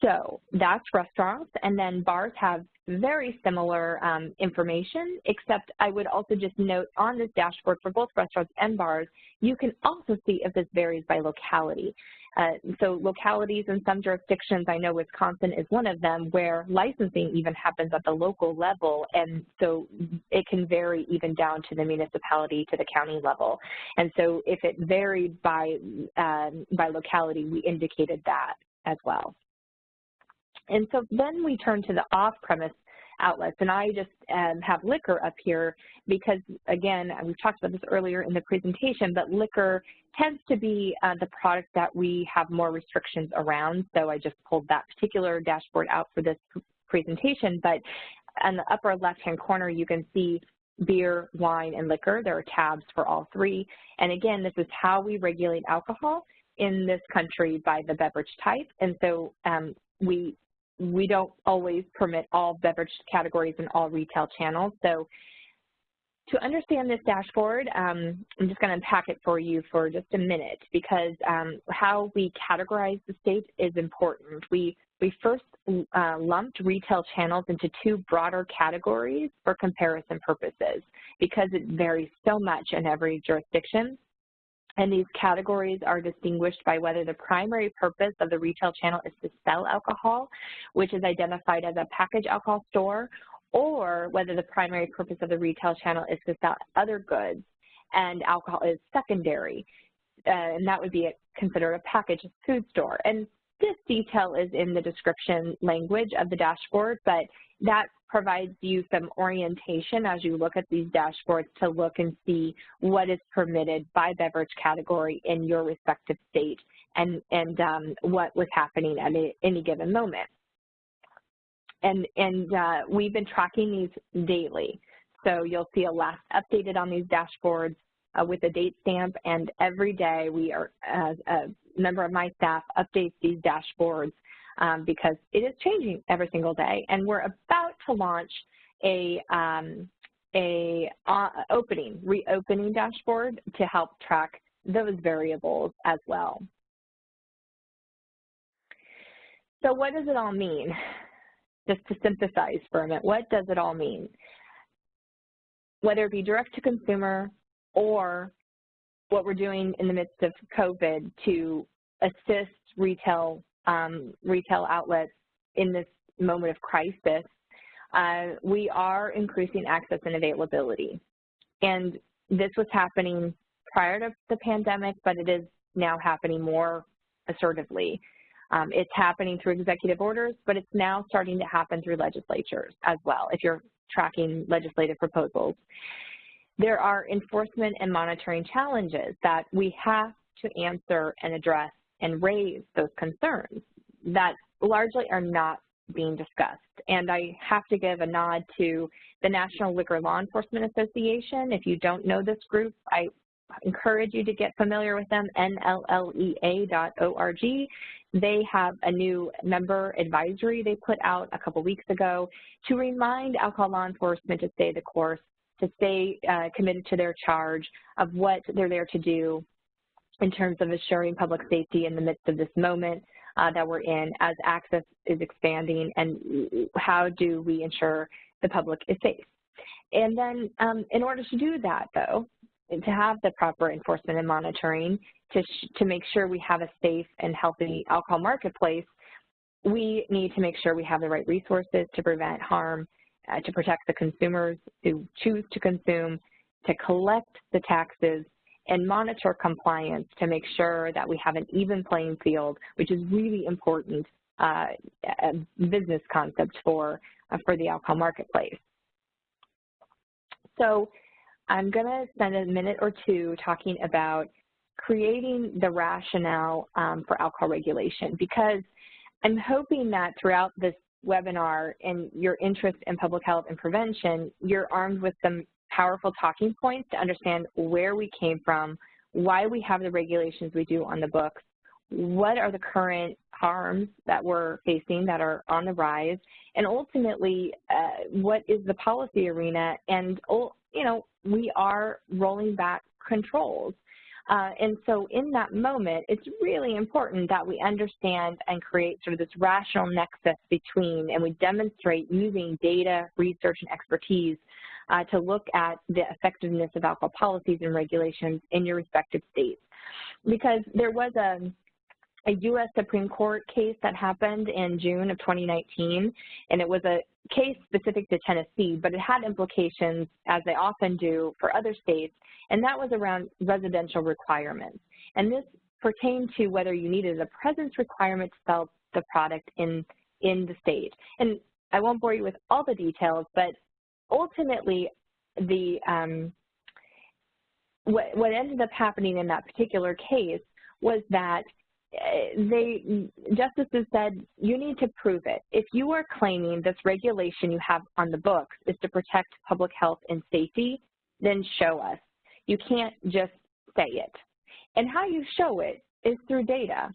So that's restaurants, and then bars have very similar information, except I would also just note on this dashboard for both restaurants and bars, you can also see if this varies by locality. So localities in some jurisdictions, I know Wisconsin is one of them, where licensing even happens at the local level, and so it can vary even down to the municipality, to the county level. And so if it varied by locality, we indicated that as well. And so then we turn to the off-premise outlets, and I just have liquor up here because, again, we've talked about this earlier in the presentation, but liquor tends to be the product that we have more restrictions around, so I just pulled that particular dashboard out for this presentation. But on the upper left-hand corner, you can see beer, wine, and liquor. There are tabs for all three, and again, this is how we regulate alcohol in this country by the beverage type, and so we don't always permit all beverage categories in all retail channels. So to understand this dashboard, I'm just going to unpack it for you for just a minute, because how we categorize the states is important. We we first lumped retail channels into two broader categories for comparison purposes because it varies so much in every jurisdiction. And these categories are distinguished by whether the primary purpose of the retail channel is to sell alcohol, which is identified as a packaged alcohol store, or whether the primary purpose of the retail channel is to sell other goods and alcohol is secondary, and that would be considered a packaged food store. And this detail is in the description language of the dashboard, but that provides you some orientation as you look at these dashboards to look and see what is permitted by beverage category in your respective state and what was happening at any given moment. And we've been tracking these daily. So you'll see a last updated on these dashboards with a date stamp, and every day we are, as a member of my staff, updates these dashboards because it is changing every single day. And we're about to launch a reopening dashboard to help track those variables as well. So what does it all mean? Just to synthesize for a minute, what does it all mean? Whether it be direct to consumer or what we're doing in the midst of COVID to assist retail outlets in this moment of crisis, we are increasing access and availability. And this was happening prior to the pandemic, but it is now happening more assertively. It's happening through executive orders, but it's now starting to happen through legislatures as well, if you're tracking legislative proposals. There are enforcement and monitoring challenges that we have to answer and address and raise those concerns that largely are not being discussed. And I have to give a nod to the National Liquor Law Enforcement Association. If you don't know this group, I encourage you to get familiar with them, nllea.org. They have a new member advisory they put out a couple weeks ago to remind alcohol law enforcement to stay the course, to stay committed to their charge of what they're there to do in terms of assuring public safety in the midst of this moment that we're in as access is expanding, and how do we ensure the public is safe. And then in order to do that, though, to have the proper enforcement and monitoring to make sure we have a safe and healthy alcohol marketplace, we need to make sure we have the right resources to prevent harm, to protect the consumers who choose to consume, to collect the taxes, and monitor compliance to make sure that we have an even playing field, which is really important business concept for the alcohol marketplace. So I'm going to spend a minute or two talking about creating the rationale for alcohol regulation, because I'm hoping that throughout this webinar and your interest in public health and prevention, you're armed with some powerful talking points to understand where we came from, why we have the regulations we do on the books, what are the current harms that we're facing that are on the rise, and ultimately what is the policy arena, and we are rolling back controls. And so in that moment, it's really important that we understand and create sort of this rational nexus between, and we demonstrate using data, research, and expertise to look at the effectiveness of alcohol policies and regulations in your respective states. Because there was a U.S. Supreme Court case that happened in June of 2019, and it was a case specific to Tennessee, but it had implications, as they often do, for other states, and that was around residential requirements. And this pertained to whether you needed a presence requirement to sell the product in the state. And I won't bore you with all the details, but ultimately, what ended up happening in that particular case was that justices said, you need to prove it. If you are claiming this regulation you have on the books is to protect public health and safety, then show us. You can't just say it. And how you show it is through data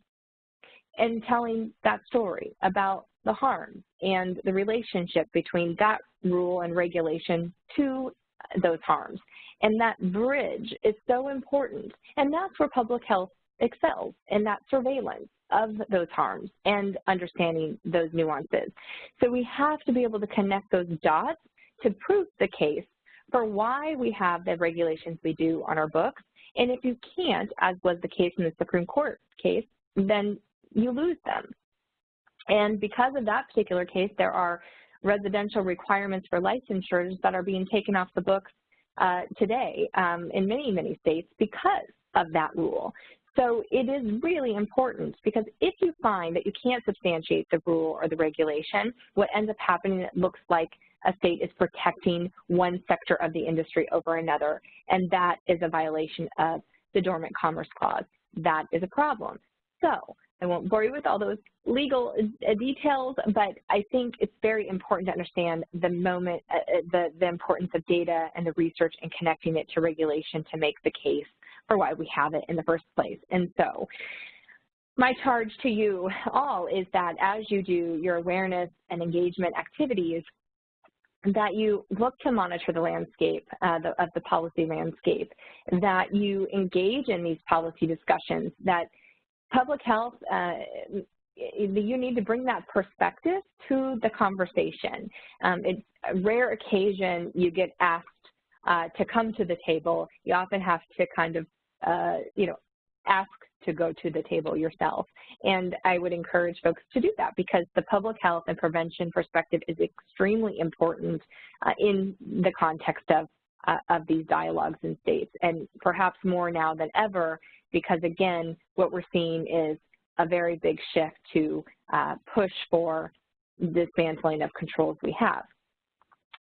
and telling that story about the harm and the relationship between that rule and regulation to those harms. And that bridge is so important. And that's where public health excels in that surveillance of those harms and understanding those nuances. So we have to be able to connect those dots to prove the case for why we have the regulations we do on our books. And if you can't, as was the case in the Supreme Court case, then you lose them. And because of that particular case, there are residential requirements for licensures that are being taken off the books today in many, many states because of that rule. So it is really important, because if you find that you can't substantiate the rule or the regulation, what ends up happening, it looks like a state is protecting one sector of the industry over another, and that is a violation of the Dormant Commerce Clause. That is a problem. So I won't bore you with all those legal details, but I think it's very important to understand the importance of data and the research and connecting it to regulation to make the case for why we have it in the first place. And so my charge to you all is that as you do your awareness and engagement activities, that you look to monitor the landscape of the policy landscape, that you engage in these policy discussions, that public health, you need to bring that perspective to the conversation. It's a rare occasion you get asked to come to the table. You often have to kind of, ask to go to the table yourself. And I would encourage folks to do that, because the public health and prevention perspective is extremely important in the context of these dialogues in states, and perhaps more now than ever, because again, what we're seeing is a very big shift to push for dismantling of controls we have.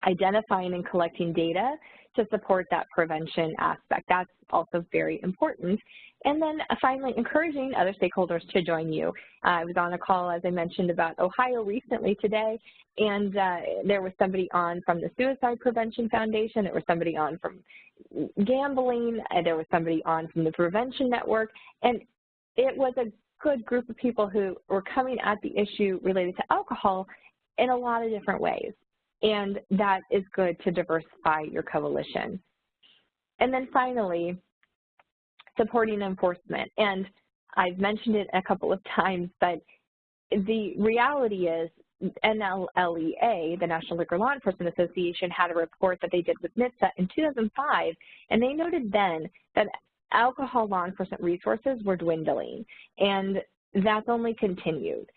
Identifying and collecting data to support that prevention aspect, that's also very important. And then finally, encouraging other stakeholders to join you. I was on a call, as I mentioned, about Ohio recently today, and there was somebody on from the Suicide Prevention Foundation, there was somebody on from gambling, there was somebody on from the Prevention Network, and it was a good group of people who were coming at the issue related to alcohol in a lot of different ways. And that is good to diversify your coalition. And then finally, supporting enforcement. And I've mentioned it a couple of times, but the reality is NLLEA, the National Liquor Law Enforcement Association, had a report that they did with NHTSA in 2005, and they noted then that alcohol law enforcement resources were dwindling, and that's only continued.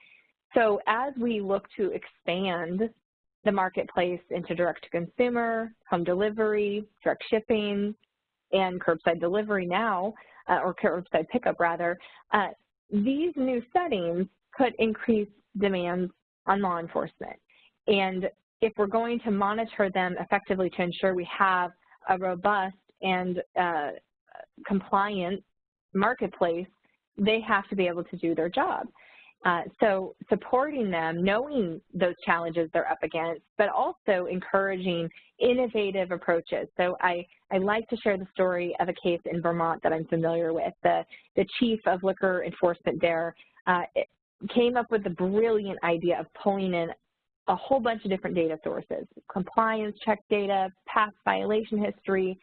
So as we look to expand the marketplace into direct-to-consumer, home delivery, direct shipping, and curbside delivery now, or curbside pickup rather, these new settings could increase demands on law enforcement. And if we're going to monitor them effectively to ensure we have a robust and compliant marketplace, they have to be able to do their job. So supporting them, knowing those challenges they're up against, but also encouraging innovative approaches. So I like to share the story of a case in Vermont that I'm familiar with. The chief of liquor enforcement there came up with the brilliant idea of pulling in a whole bunch of different data sources: compliance check data, past violation history,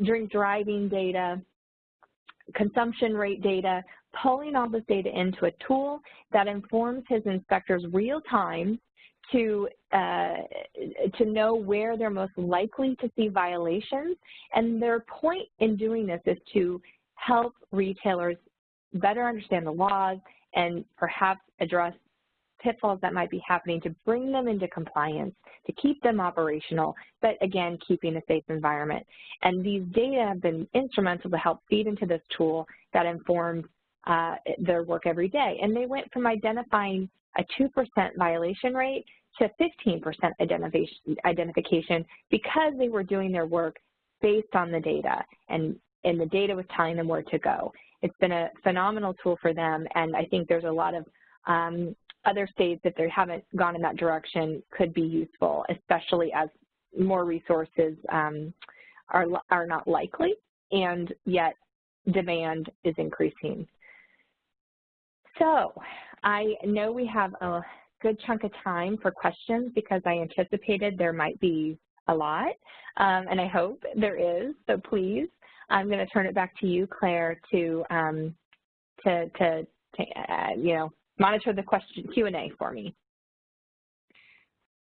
drink driving data, consumption rate data, pulling all this data into a tool that informs his inspectors real time to know where they're most likely to see violations. And their point in doing this is to help retailers better understand the laws and perhaps address pitfalls that might be happening to bring them into compliance, to keep them operational, but again, keeping a safe environment. And these data have been instrumental to help feed into this tool that informs their work every day. And they went from identifying a 2% violation rate to 15% identification because they were doing their work based on the data, and the data was telling them where to go. It's been a phenomenal tool for them, and I think there's a lot of other states, if they haven't gone in that direction, could be useful, especially as more resources are not likely, and yet demand is increasing. So I know we have a good chunk of time for questions because I anticipated there might be a lot, and I hope there is, so please, I'm going to turn it back to you, Claire, to you know, monitor the question Q&A for me.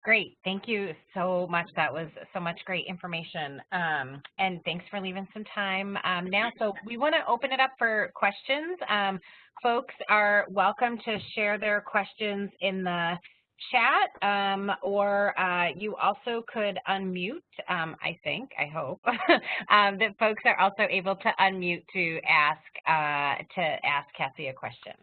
Great. Thank you so much. That was so much great information. And thanks for leaving some time now. So we want to open it up for questions. Folks are welcome to share their questions in the chat, or you also could unmute, I hope, that folks are also able to unmute to ask Cassie a question.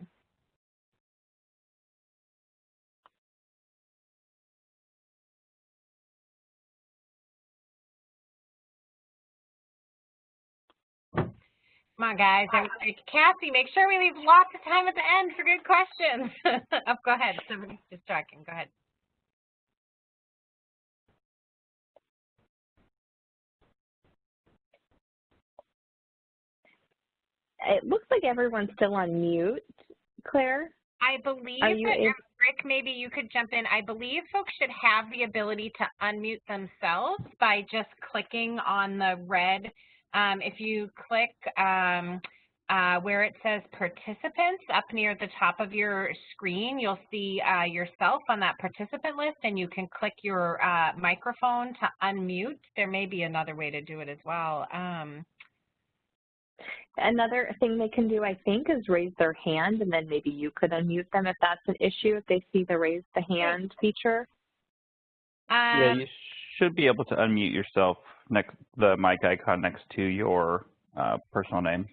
Come on, guys. Cassie, make sure we leave lots of time at the end for good questions. Oh, go ahead. Somebody's distracting. Go ahead. It looks like everyone's still on mute. Claire? I believe that, Rick, maybe you could jump in. I believe folks should have the ability to unmute themselves by just clicking on the red. If you click where it says participants up near the top of your screen, you'll see yourself on that participant list, and you can click your microphone to unmute. There may be another way to do it as well. Another thing they can do, I think, is raise their hand, and then maybe you could unmute them if that's an issue, if they see the raise the hand feature. Yeah, you should be able to unmute yourself the mic icon next to your personal name.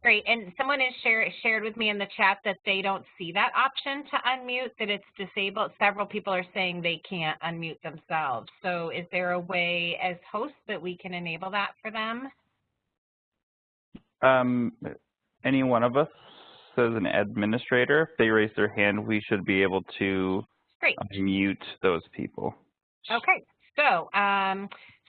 Great, and someone has shared with me in the chat that they don't see that option to unmute, that it's disabled. Several people are saying they can't unmute themselves. So is there a way as hosts that we can enable that for them? Any one of us as an administrator, if they raise their hand, we should be able to unmute those people. Okay, so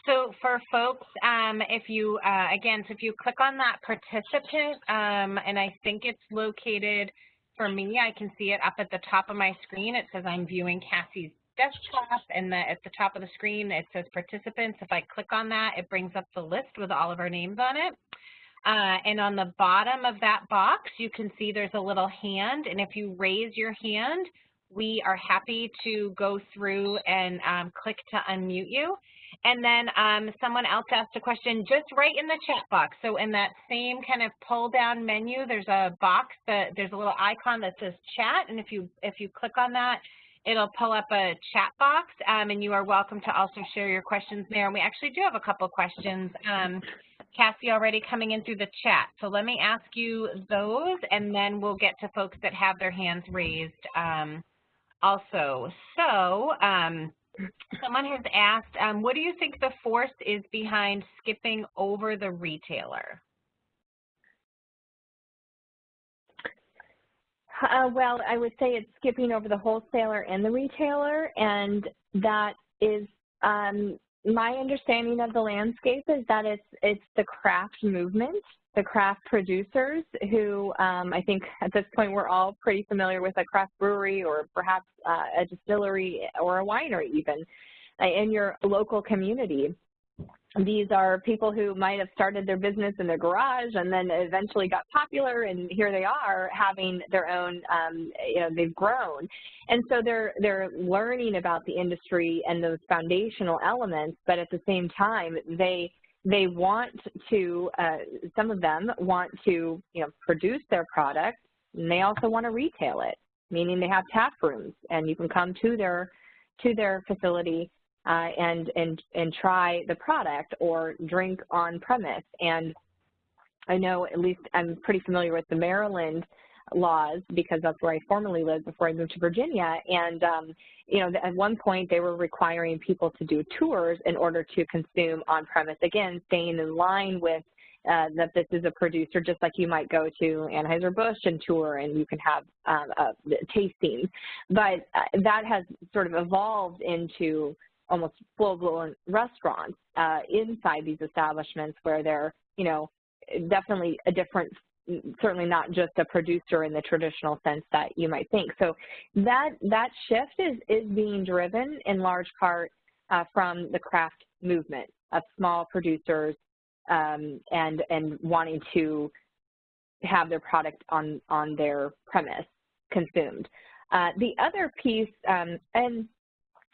so for folks, if you again, so if you click on that participant, and I think it's located, for me, I can see it up at the top of my screen. It says I'm viewing Cassie's desktop, and at the top of the screen it says participants. If I click on that, it brings up the list with all of our names on it. And on the bottom of that box, you can see there's a little hand, and if you raise your hand, we are happy to go through and click to unmute you. And then someone else asked a question just right in the chat box. So in that same kind of pull down menu, there's a box there's a little icon that says chat, and if you click on that, it'll pull up a chat box, and you are welcome to also share your questions there. And we actually do have a couple questions, Cassie, already coming in through the chat. So let me ask you those, and then we'll get to folks that have their hands raised also. So someone has asked, what do you think the force is behind skipping over the retailer? Well, I would say it's skipping over the wholesaler and the retailer, and that is my understanding of the landscape is that it's the craft movement, the craft producers who I think at this point we're all pretty familiar with a craft brewery or perhaps a distillery or a winery even in your local community. These are people who might have started their business in their garage and then eventually got popular, and here they are having their own, you know, they've grown. And so they're learning about the industry and those foundational elements, but at the same time, they want to, some of them want to, you know, produce their product, and they also want to retail it, meaning they have tap rooms, and you can come to their facility and try the product or drink on premise. And I know, at least I'm pretty familiar with the Maryland laws because that's where I formerly lived before I moved to Virginia. And, you know, at one point they were requiring people to do tours in order to consume on premise, again, staying in line with that this is a producer, just like you might go to Anheuser-Busch and tour and you can have tastings. But that has sort of evolved into almost full-blown restaurants inside these establishments where they're, you know, definitely a different, certainly not just a producer in the traditional sense that you might think. So that shift is being driven in large part from the craft movement of small producers and wanting to have their product on their premise consumed. The other piece, and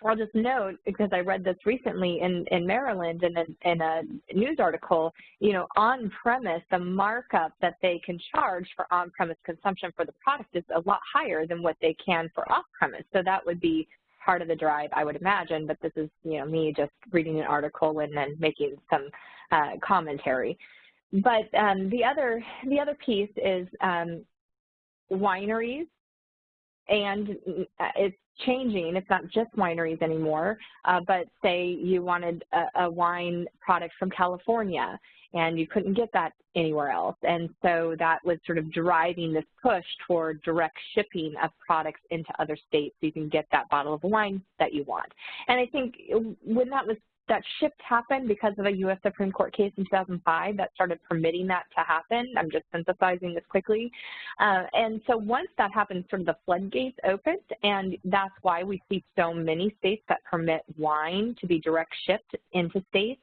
I'll just note, because I read this recently in Maryland in a news article, you know, on-premise, the markup that they can charge for on-premise consumption for the product is a lot higher than what they can for off-premise. So that would be part of the drive, I would imagine, but this is, you know, me just reading an article and then making some commentary. But the other piece is wineries, and it's changing. It's not just wineries anymore, but say you wanted a wine product from California and you couldn't get that anywhere else. And so that was sort of driving this push toward direct shipping of products into other states so you can get that bottle of wine that you want. And I think when that shift happened because of a U.S. Supreme Court case in 2005 that started permitting that to happen. I'm just synthesizing this quickly. And so once that happened, sort of the floodgates opened, and that's why we see so many states that permit wine to be direct shipped into states.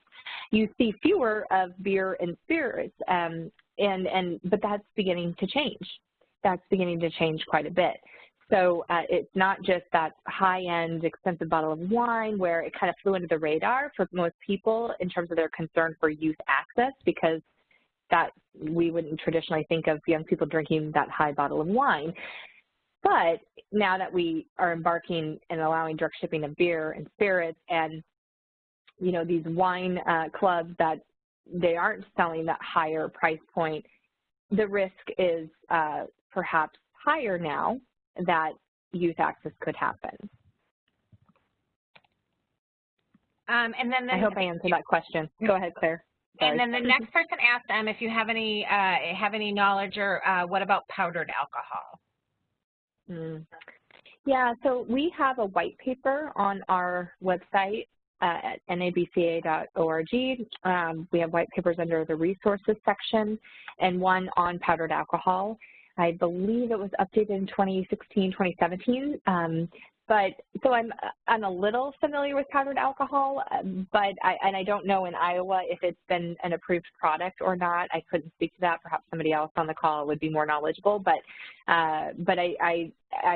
You see fewer of beer and spirits, but that's beginning to change. That's beginning to change quite a bit. So it's not just that high-end, expensive bottle of wine where it kind of flew under the radar for most people in terms of their concern for youth access, because that we wouldn't traditionally think of young people drinking that high bottle of wine. But now that we are embarking and allowing direct shipping of beer and spirits, and you know, these wine clubs that they aren't selling that higher price point, the risk is perhaps higher now that youth access could happen. And then I hope I answered that question. Go ahead, Claire. Sorry. And then the next person asked if you have any knowledge or what about powdered alcohol? Yeah, so we have a white paper on our website at nabca.org. We have white papers under the resources section and one on powdered alcohol. I believe it was updated in 2016, 2017. But so I'm a little familiar with powdered alcohol, but I don't know in Iowa if it's been an approved product or not. I couldn't speak to that. Perhaps somebody else on the call would be more knowledgeable. But I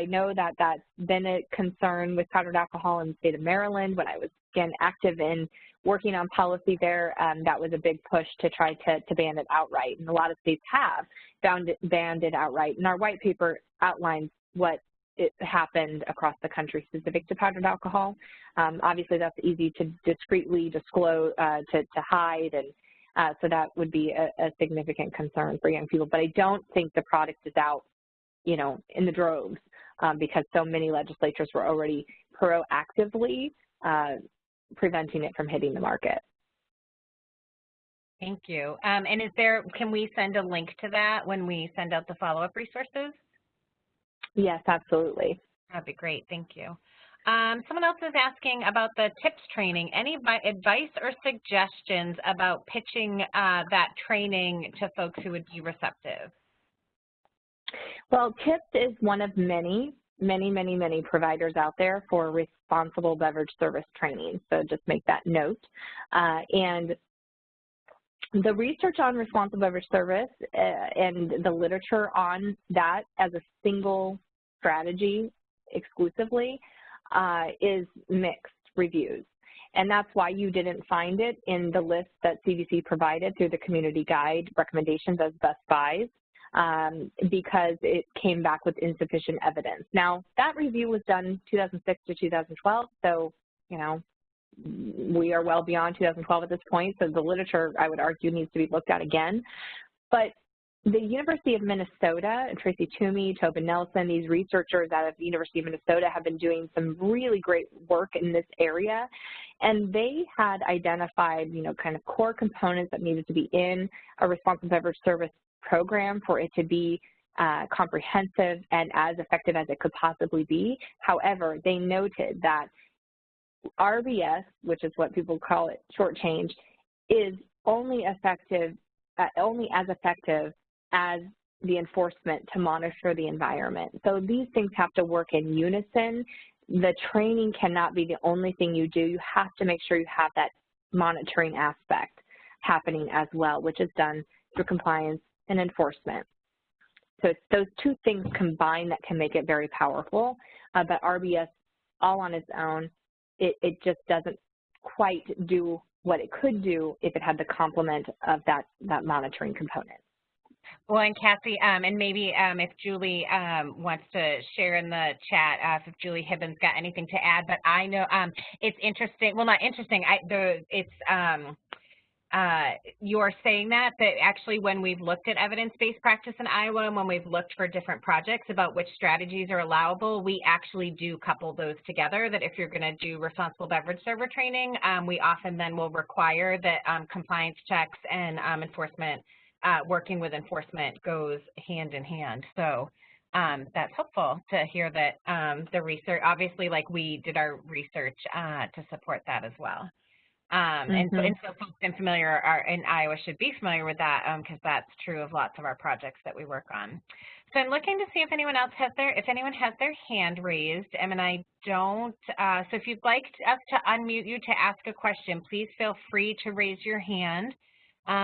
know that that's been a concern with powdered alcohol in the state of Maryland. When I was again active in working on policy there, that was a big push to try to ban it outright, and a lot of states have banned it outright. And our white paper outlines what it happened across the country specific to powdered alcohol. Obviously, that's easy to discreetly disclose, to hide, and so that would be a significant concern for young people. But I don't think the product is out, you know, in the droves because so many legislatures were already proactively preventing it from hitting the market. Thank you. And can we send a link to that when we send out the follow-up resources? Yes, absolutely. That'd be great. Thank you. Someone else is asking about the TIPS training. Any advice or suggestions about pitching that training to folks who would be receptive? Well, TIPS is one of many providers out there for responsible beverage service training. So just make that note. And the research on responsible beverage service and the literature on that as a single strategy exclusively is mixed reviews. And that's why you didn't find it in the list that CDC provided through the community guide recommendations as best buys, because it came back with insufficient evidence. Now, that review was done 2006 to 2012, so, you know, we are well beyond 2012 at this point, so the literature, I would argue, needs to be looked at again. But the University of Minnesota, Tracy Toomey, Tobin Nelson, these researchers out of the University of Minnesota have been doing some really great work in this area, and they had identified, you know, kind of core components that needed to be in a responsible beverage service program for it to be comprehensive and as effective as it could possibly be. However, they noted that RBS, which is what people call it, short change, is only as effective as the enforcement to monitor the environment. So these things have to work in unison. The training cannot be the only thing you do. You have to make sure you have that monitoring aspect happening as well, which is done through compliance and enforcement. So it's those two things combined that can make it very powerful, but RBS all on its own, it just doesn't quite do what it could do if it had the complement of that monitoring component. Well, and Cassie, and maybe if Julie wants to share in the chat, if Julie Hibbins got anything to add, but I know it's interesting. Well, not interesting. You're saying that actually when we've looked at evidence-based practice in Iowa and when we've looked for different projects about which strategies are allowable, we actually do couple those together, that if you're going to do responsible beverage server training, we often then will require that compliance checks and enforcement, working with enforcement goes hand in hand. So that's helpful to hear that the research, obviously like we did our research to support that as well. And so folks in Iowa should be familiar with that because that's true of lots of our projects that we work on. So I'm looking to see if anyone else has anyone has their hand raised, and I don't. So if you'd like us to unmute you to ask a question, please feel free to raise your hand.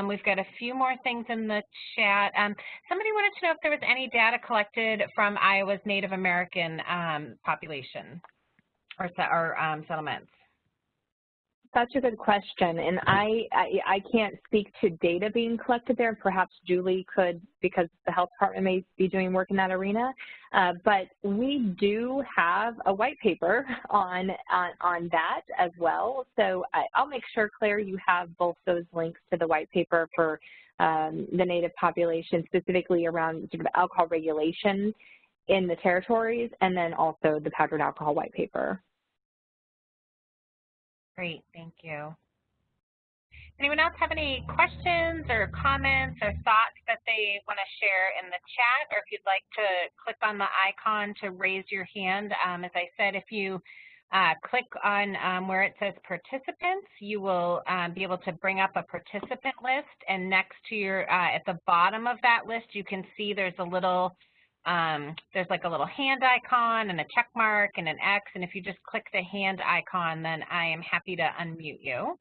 We've got a few more things in the chat. Somebody wanted to know if there was any data collected from Iowa's Native American population or settlements. Such a good question, and I can't speak to data being collected there. Perhaps Julie could, because the health department may be doing work in that arena. But we do have a white paper on that as well. So I'll make sure, Claire, you have both those links to the white paper for the Native population, specifically around sort of alcohol regulation in the territories, and then also the powdered alcohol white paper. Great, thank you. Anyone else have any questions or comments or thoughts that they want to share in the chat, or if you'd like to click on the icon to raise your hand? As I said, if you click on where it says participants, you will be able to bring up a participant list, and next to your, at the bottom of that list, you can see there's a little there's like a little hand icon and a check mark and an X, and if you just click the hand icon, then I am happy to unmute you.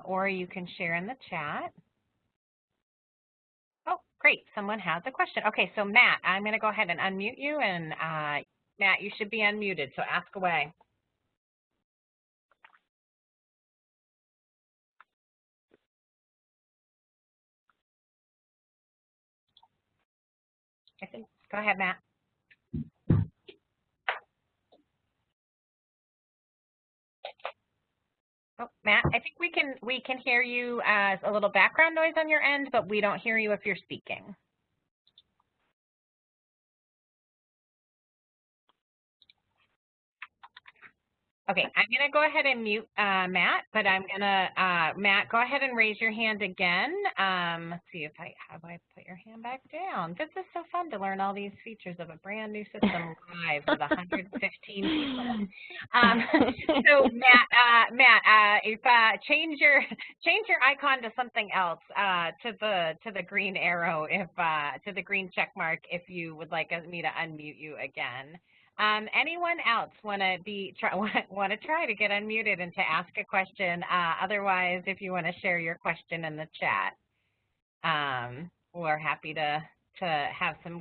Or you can share in the chat. Oh, great, someone has a question. Okay, so Matt, I'm going to go ahead and unmute you, and Matt, you should be unmuted, so ask away. I think, go ahead, Matt. Oh, Matt, I think we can hear you as a little background noise on your end, but we don't hear you if you're speaking. Okay, I'm going to go ahead and mute Matt, but I'm going to, Matt, go ahead and raise your hand again. Let's see if I put your hand back down. This is so fun to learn all these features of a brand new system live with 115 people. So Matt, if change your icon to something else, to the green arrow, if to the green check mark, if you would like me to unmute you again. Anyone else want to try to get unmuted and to ask a question? Otherwise, if you want to share your question in the chat, we're happy to have some.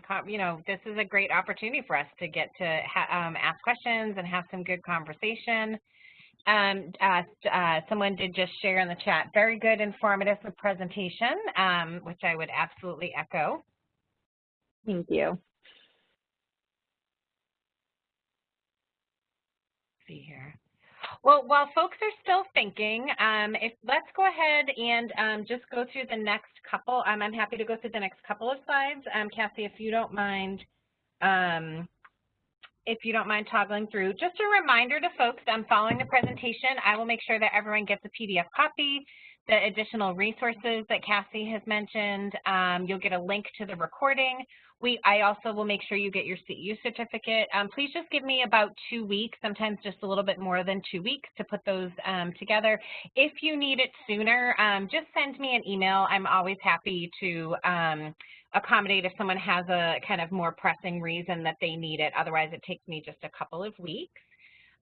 This is a great opportunity for us to get to ask questions and have some good conversation. Someone did just share in the chat. Very good, informative presentation, which I would absolutely echo. Thank you. Here. Well, while folks are still thinking, let's go ahead and just go through the next couple. I'm happy to go through the next couple of slides. Cassie, if you don't mind toggling through. Just a reminder to folks, following the presentation, I will make sure that everyone gets a PDF copy. The additional resources that Cassie has mentioned, you'll get a link to the recording. I also will make sure you get your CEU certificate. Please just give me about 2 weeks, sometimes just a little bit more than 2 weeks to put those together. If you need it sooner, just send me an email. I'm always happy to accommodate if someone has a kind of more pressing reason that they need it. Otherwise, it takes me just a couple of weeks.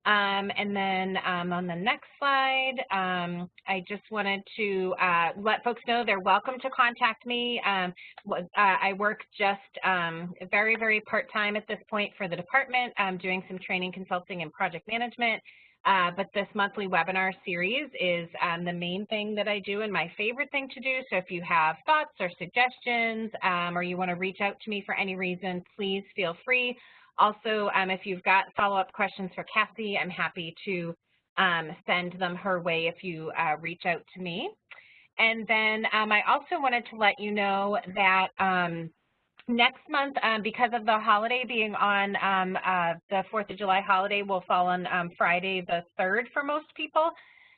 And then on the next slide, I just wanted to let folks know they're welcome to contact me. I work just very, very part-time at this point for the department. I'm doing some training, consulting, and project management. But this monthly webinar series is the main thing that I do and my favorite thing to do. So if you have thoughts or suggestions or you want to reach out to me for any reason, please feel free. Also, if you've got follow-up questions for Cassie, I'm happy to send them her way if you reach out to me. And then I also wanted to let you know that next month, because of the holiday being on the 4th of July holiday will fall on Friday the 3rd for most people.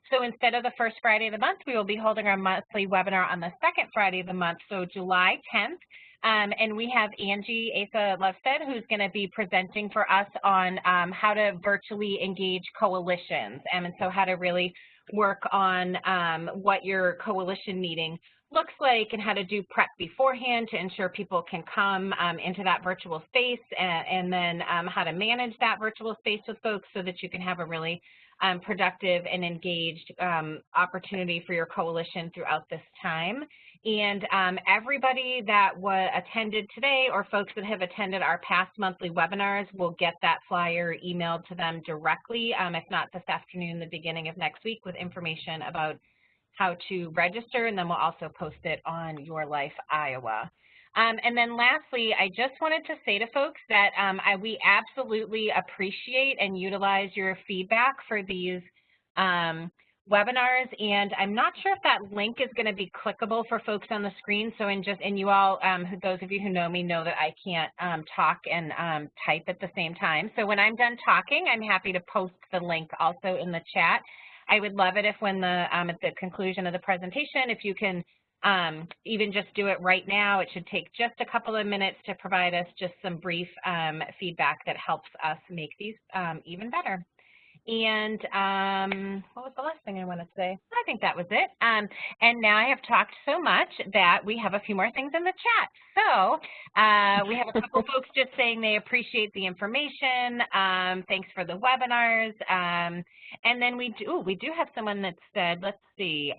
So instead of the first Friday of the month, we will be holding our monthly webinar on the second Friday of the month, so July 10th. And we have Angie Asa Lovestead, who's going to be presenting for us on how to virtually engage coalitions, and so how to really work on what your coalition meeting looks like and how to do prep beforehand to ensure people can come into that virtual space, and then how to manage that virtual space with folks so that you can have a really productive and engaged opportunity for your coalition throughout this time. And everybody that attended today or folks that have attended our past monthly webinars will get that flyer emailed to them directly, if not this afternoon, the beginning of next week, with information about how to register, and then we'll also post it on Your Life Iowa. And then lastly, I just wanted to say to folks that we absolutely appreciate and utilize your feedback for these webinars, and I'm not sure if that link is going to be clickable for folks on the screen. So and you all, those of you who know me know that I can't talk and type at the same time. So when I'm done talking, I'm happy to post the link also in the chat. I would love it if when at the conclusion of the presentation, if you can even just do it right now. It should take just a couple of minutes to provide us just some brief feedback that helps us make these even better. And what was the last thing I wanted to say? I think that was it. And now I have talked so much that we have a few more things in the chat. So we have a couple folks just saying they appreciate the information. Thanks for the webinars. And then we do have someone that said, let's see,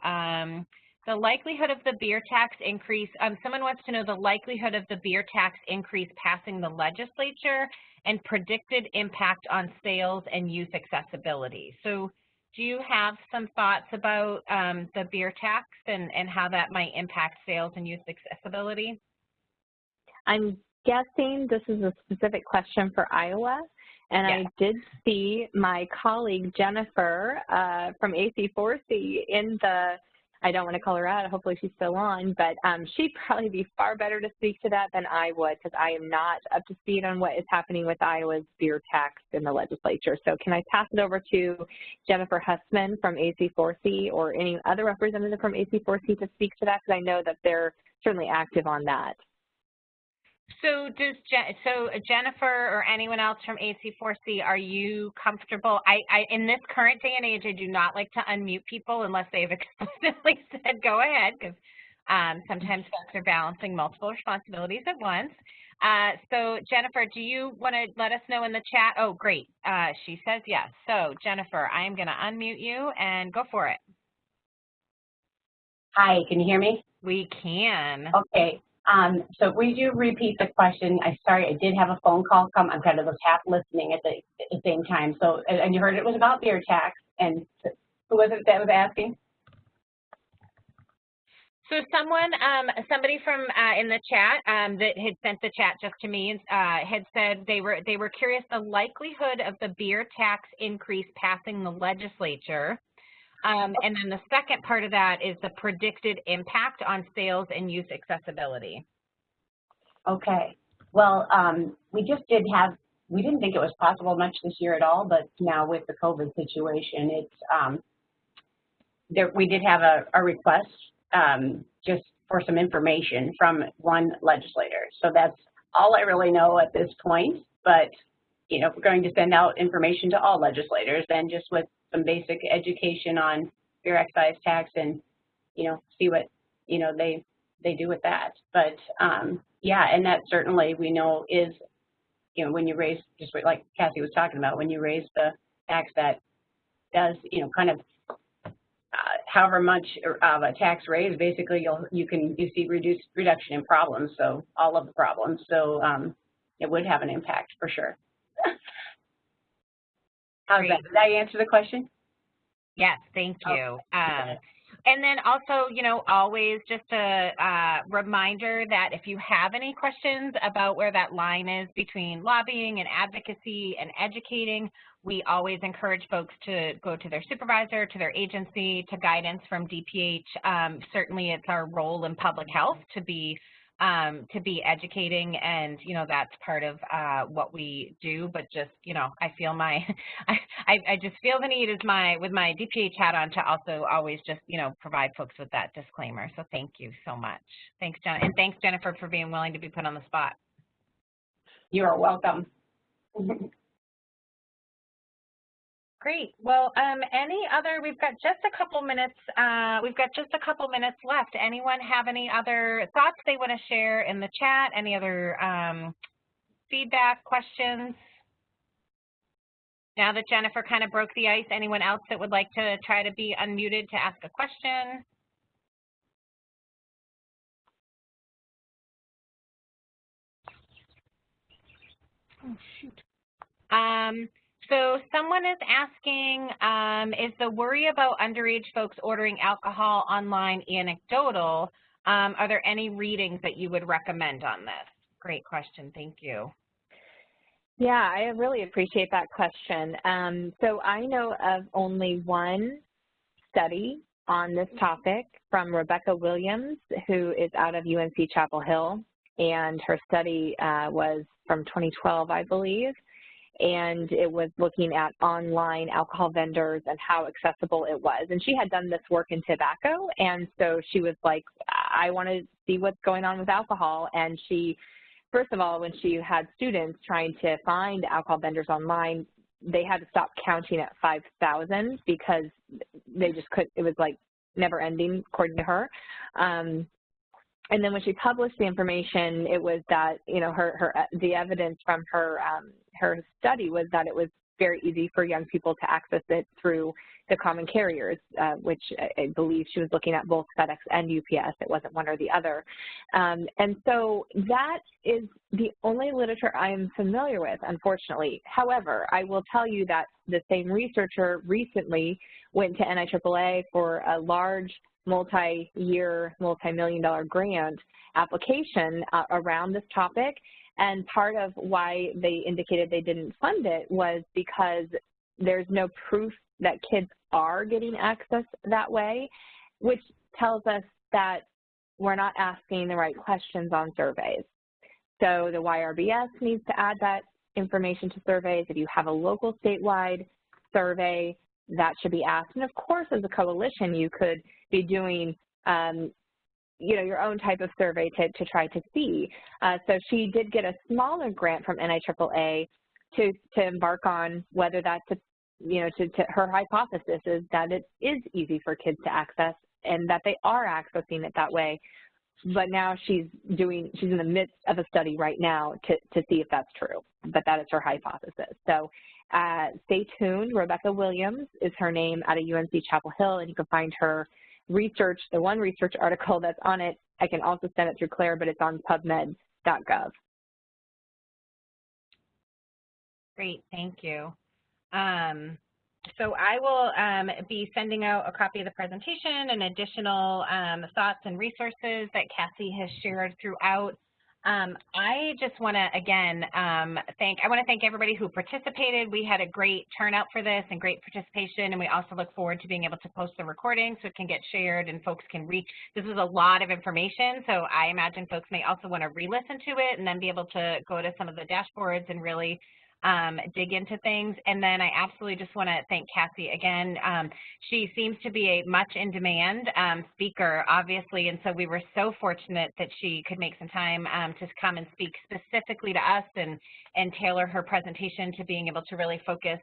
the likelihood of the beer tax increase. Someone wants to know the likelihood of the beer tax increase passing the legislature and predicted impact on sales and youth accessibility. So do you have some thoughts about the beer tax and how that might impact sales and youth accessibility? I'm guessing this is a specific question for Iowa. And yes. I did see my colleague Jennifer from AC4C in the, I don't want to call her out, hopefully she's still on, but she'd probably be far better to speak to that than I would, because I am not up to speed on what is happening with Iowa's beer tax in the legislature. So can I pass it over to Jennifer Hussman from AC4C or any other representative from AC4C to speak to that, because I know that they're certainly active on that. So Jennifer or anyone else from AC4C, are you comfortable? In this current day and age, I do not like to unmute people unless they've explicitly said go ahead, because sometimes folks are balancing multiple responsibilities at once. So Jennifer, do you want to let us know in the chat? Oh, great. She says yes. So Jennifer, I am going to unmute you and go for it. Hi, can you hear me? We can. Okay. So would you repeat the question? Sorry, I did have a phone call come. I'm kind of half listening at the same time. So, and you heard it was about beer tax, and who was it that was asking? So somebody from in the chat that had sent the chat just to me had said they were curious the likelihood of the beer tax increase passing the legislature. And then the second part of that is the predicted impact on sales and youth accessibility. Okay. Well, we just we didn't think it was possible much this year at all, but now with the COVID situation, we did have a request just for some information from one legislator. So that's all I really know at this point, but you know, we're going to send out information to all legislators and just with some basic education on beer excise tax and, you know, see what, you know, they do with that. But yeah, and that certainly we know is, you know, when you raise, just like Cassie was talking about, when you raise the tax that does, kind of however much of a tax raise, basically you see reduction in problems, so all of the problems. So it would have an impact for sure. How's that? Did I answer the question? Yes, thank you. And then also, always just a reminder that if you have any questions about where that line is between lobbying and advocacy and educating, we always encourage folks to go to their supervisor, to their agency, to guidance from DPH. Certainly it's our role in public health to be educating, and that's part of what we do. But just I feel I just feel the need with my DPH hat on to also always just provide folks with that disclaimer. So thank you so much. Thanks, Jen, and thanks Jennifer for being willing to be put on the spot. You are welcome. Great. Well, we've got just a couple minutes. Left. Anyone have any other thoughts they want to share in the chat? Any other feedback, questions? Now that Jennifer kind of broke the ice, anyone else that would like to try to be unmuted to ask a question? Oh, shoot. So someone is asking, is the worry about underage folks ordering alcohol online anecdotal? Are there any readings that you would recommend on this? Great question, thank you. Yeah, I really appreciate that question. So I know of only one study on this topic from Rebecca Williams, who is out of UNC Chapel Hill, and her study was from 2012, I believe. And it was looking at online alcohol vendors and how accessible it was. And she had done this work in tobacco, and so she was like, I want to see what's going on with alcohol. And she, first of all, when she had students trying to find alcohol vendors online, they had to stop counting at 5,000 because they just couldn't, it was like never ending, according to her. And then when she published the information, it was that, the evidence from her study was that it was very easy for young people to access it through the common carriers, which I believe she was looking at both FedEx and UPS. It wasn't one or the other. And so that is the only literature I am familiar with, unfortunately. However, I will tell you that the same researcher recently went to NIAAA for a large multi-year, multi-million-dollar grant application around this topic. And part of why they indicated they didn't fund it was because there's no proof that kids are getting access that way, which tells us that we're not asking the right questions on surveys. So the YRBS needs to add that information to surveys. If you have a local statewide survey, that should be asked. And of course, as a coalition, you could be doing your own type of survey to try to see. So she did get a smaller grant from NIAAA to embark on, whether that's, her hypothesis is that it is easy for kids to access and that they are accessing it that way. But now she's in the midst of a study right now to see if that's true, but that is her hypothesis. So stay tuned. Rebecca Williams is her name, out of UNC Chapel Hill, and you can find her research, the one research article that's on it. I can also send it through Claire, but it's on PubMed.gov. Great, thank you. So I will be sending out a copy of the presentation and additional thoughts and resources that Cassie has shared throughout. I just want to, again, thank everybody who participated. We had a great turnout for this and great participation, and we also look forward to being able to post the recording so it can get shared and folks can read. This is a lot of information, so I imagine folks may also want to re-listen to it and then be able to go to some of the dashboards and really dig into things. And then I absolutely just want to thank Cassie again. She seems to be a much in demand speaker, obviously, and so we were so fortunate that she could make some time to come and speak specifically to us and tailor her presentation to being able to really focus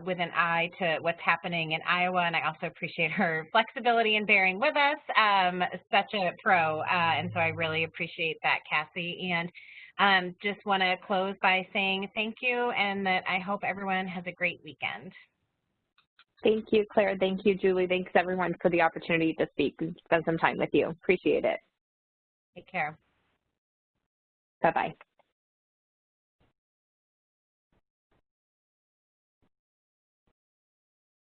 with an eye to what's happening in Iowa. And I also appreciate her flexibility in bearing with us, such a pro, and so I really appreciate that, Cassie. And Just want to close by saying thank you and that I hope everyone has a great weekend. Thank you, Claire. Thank you, Julie. Thanks, everyone, for the opportunity to speak and spend some time with you. Appreciate it. Take care. Bye-bye.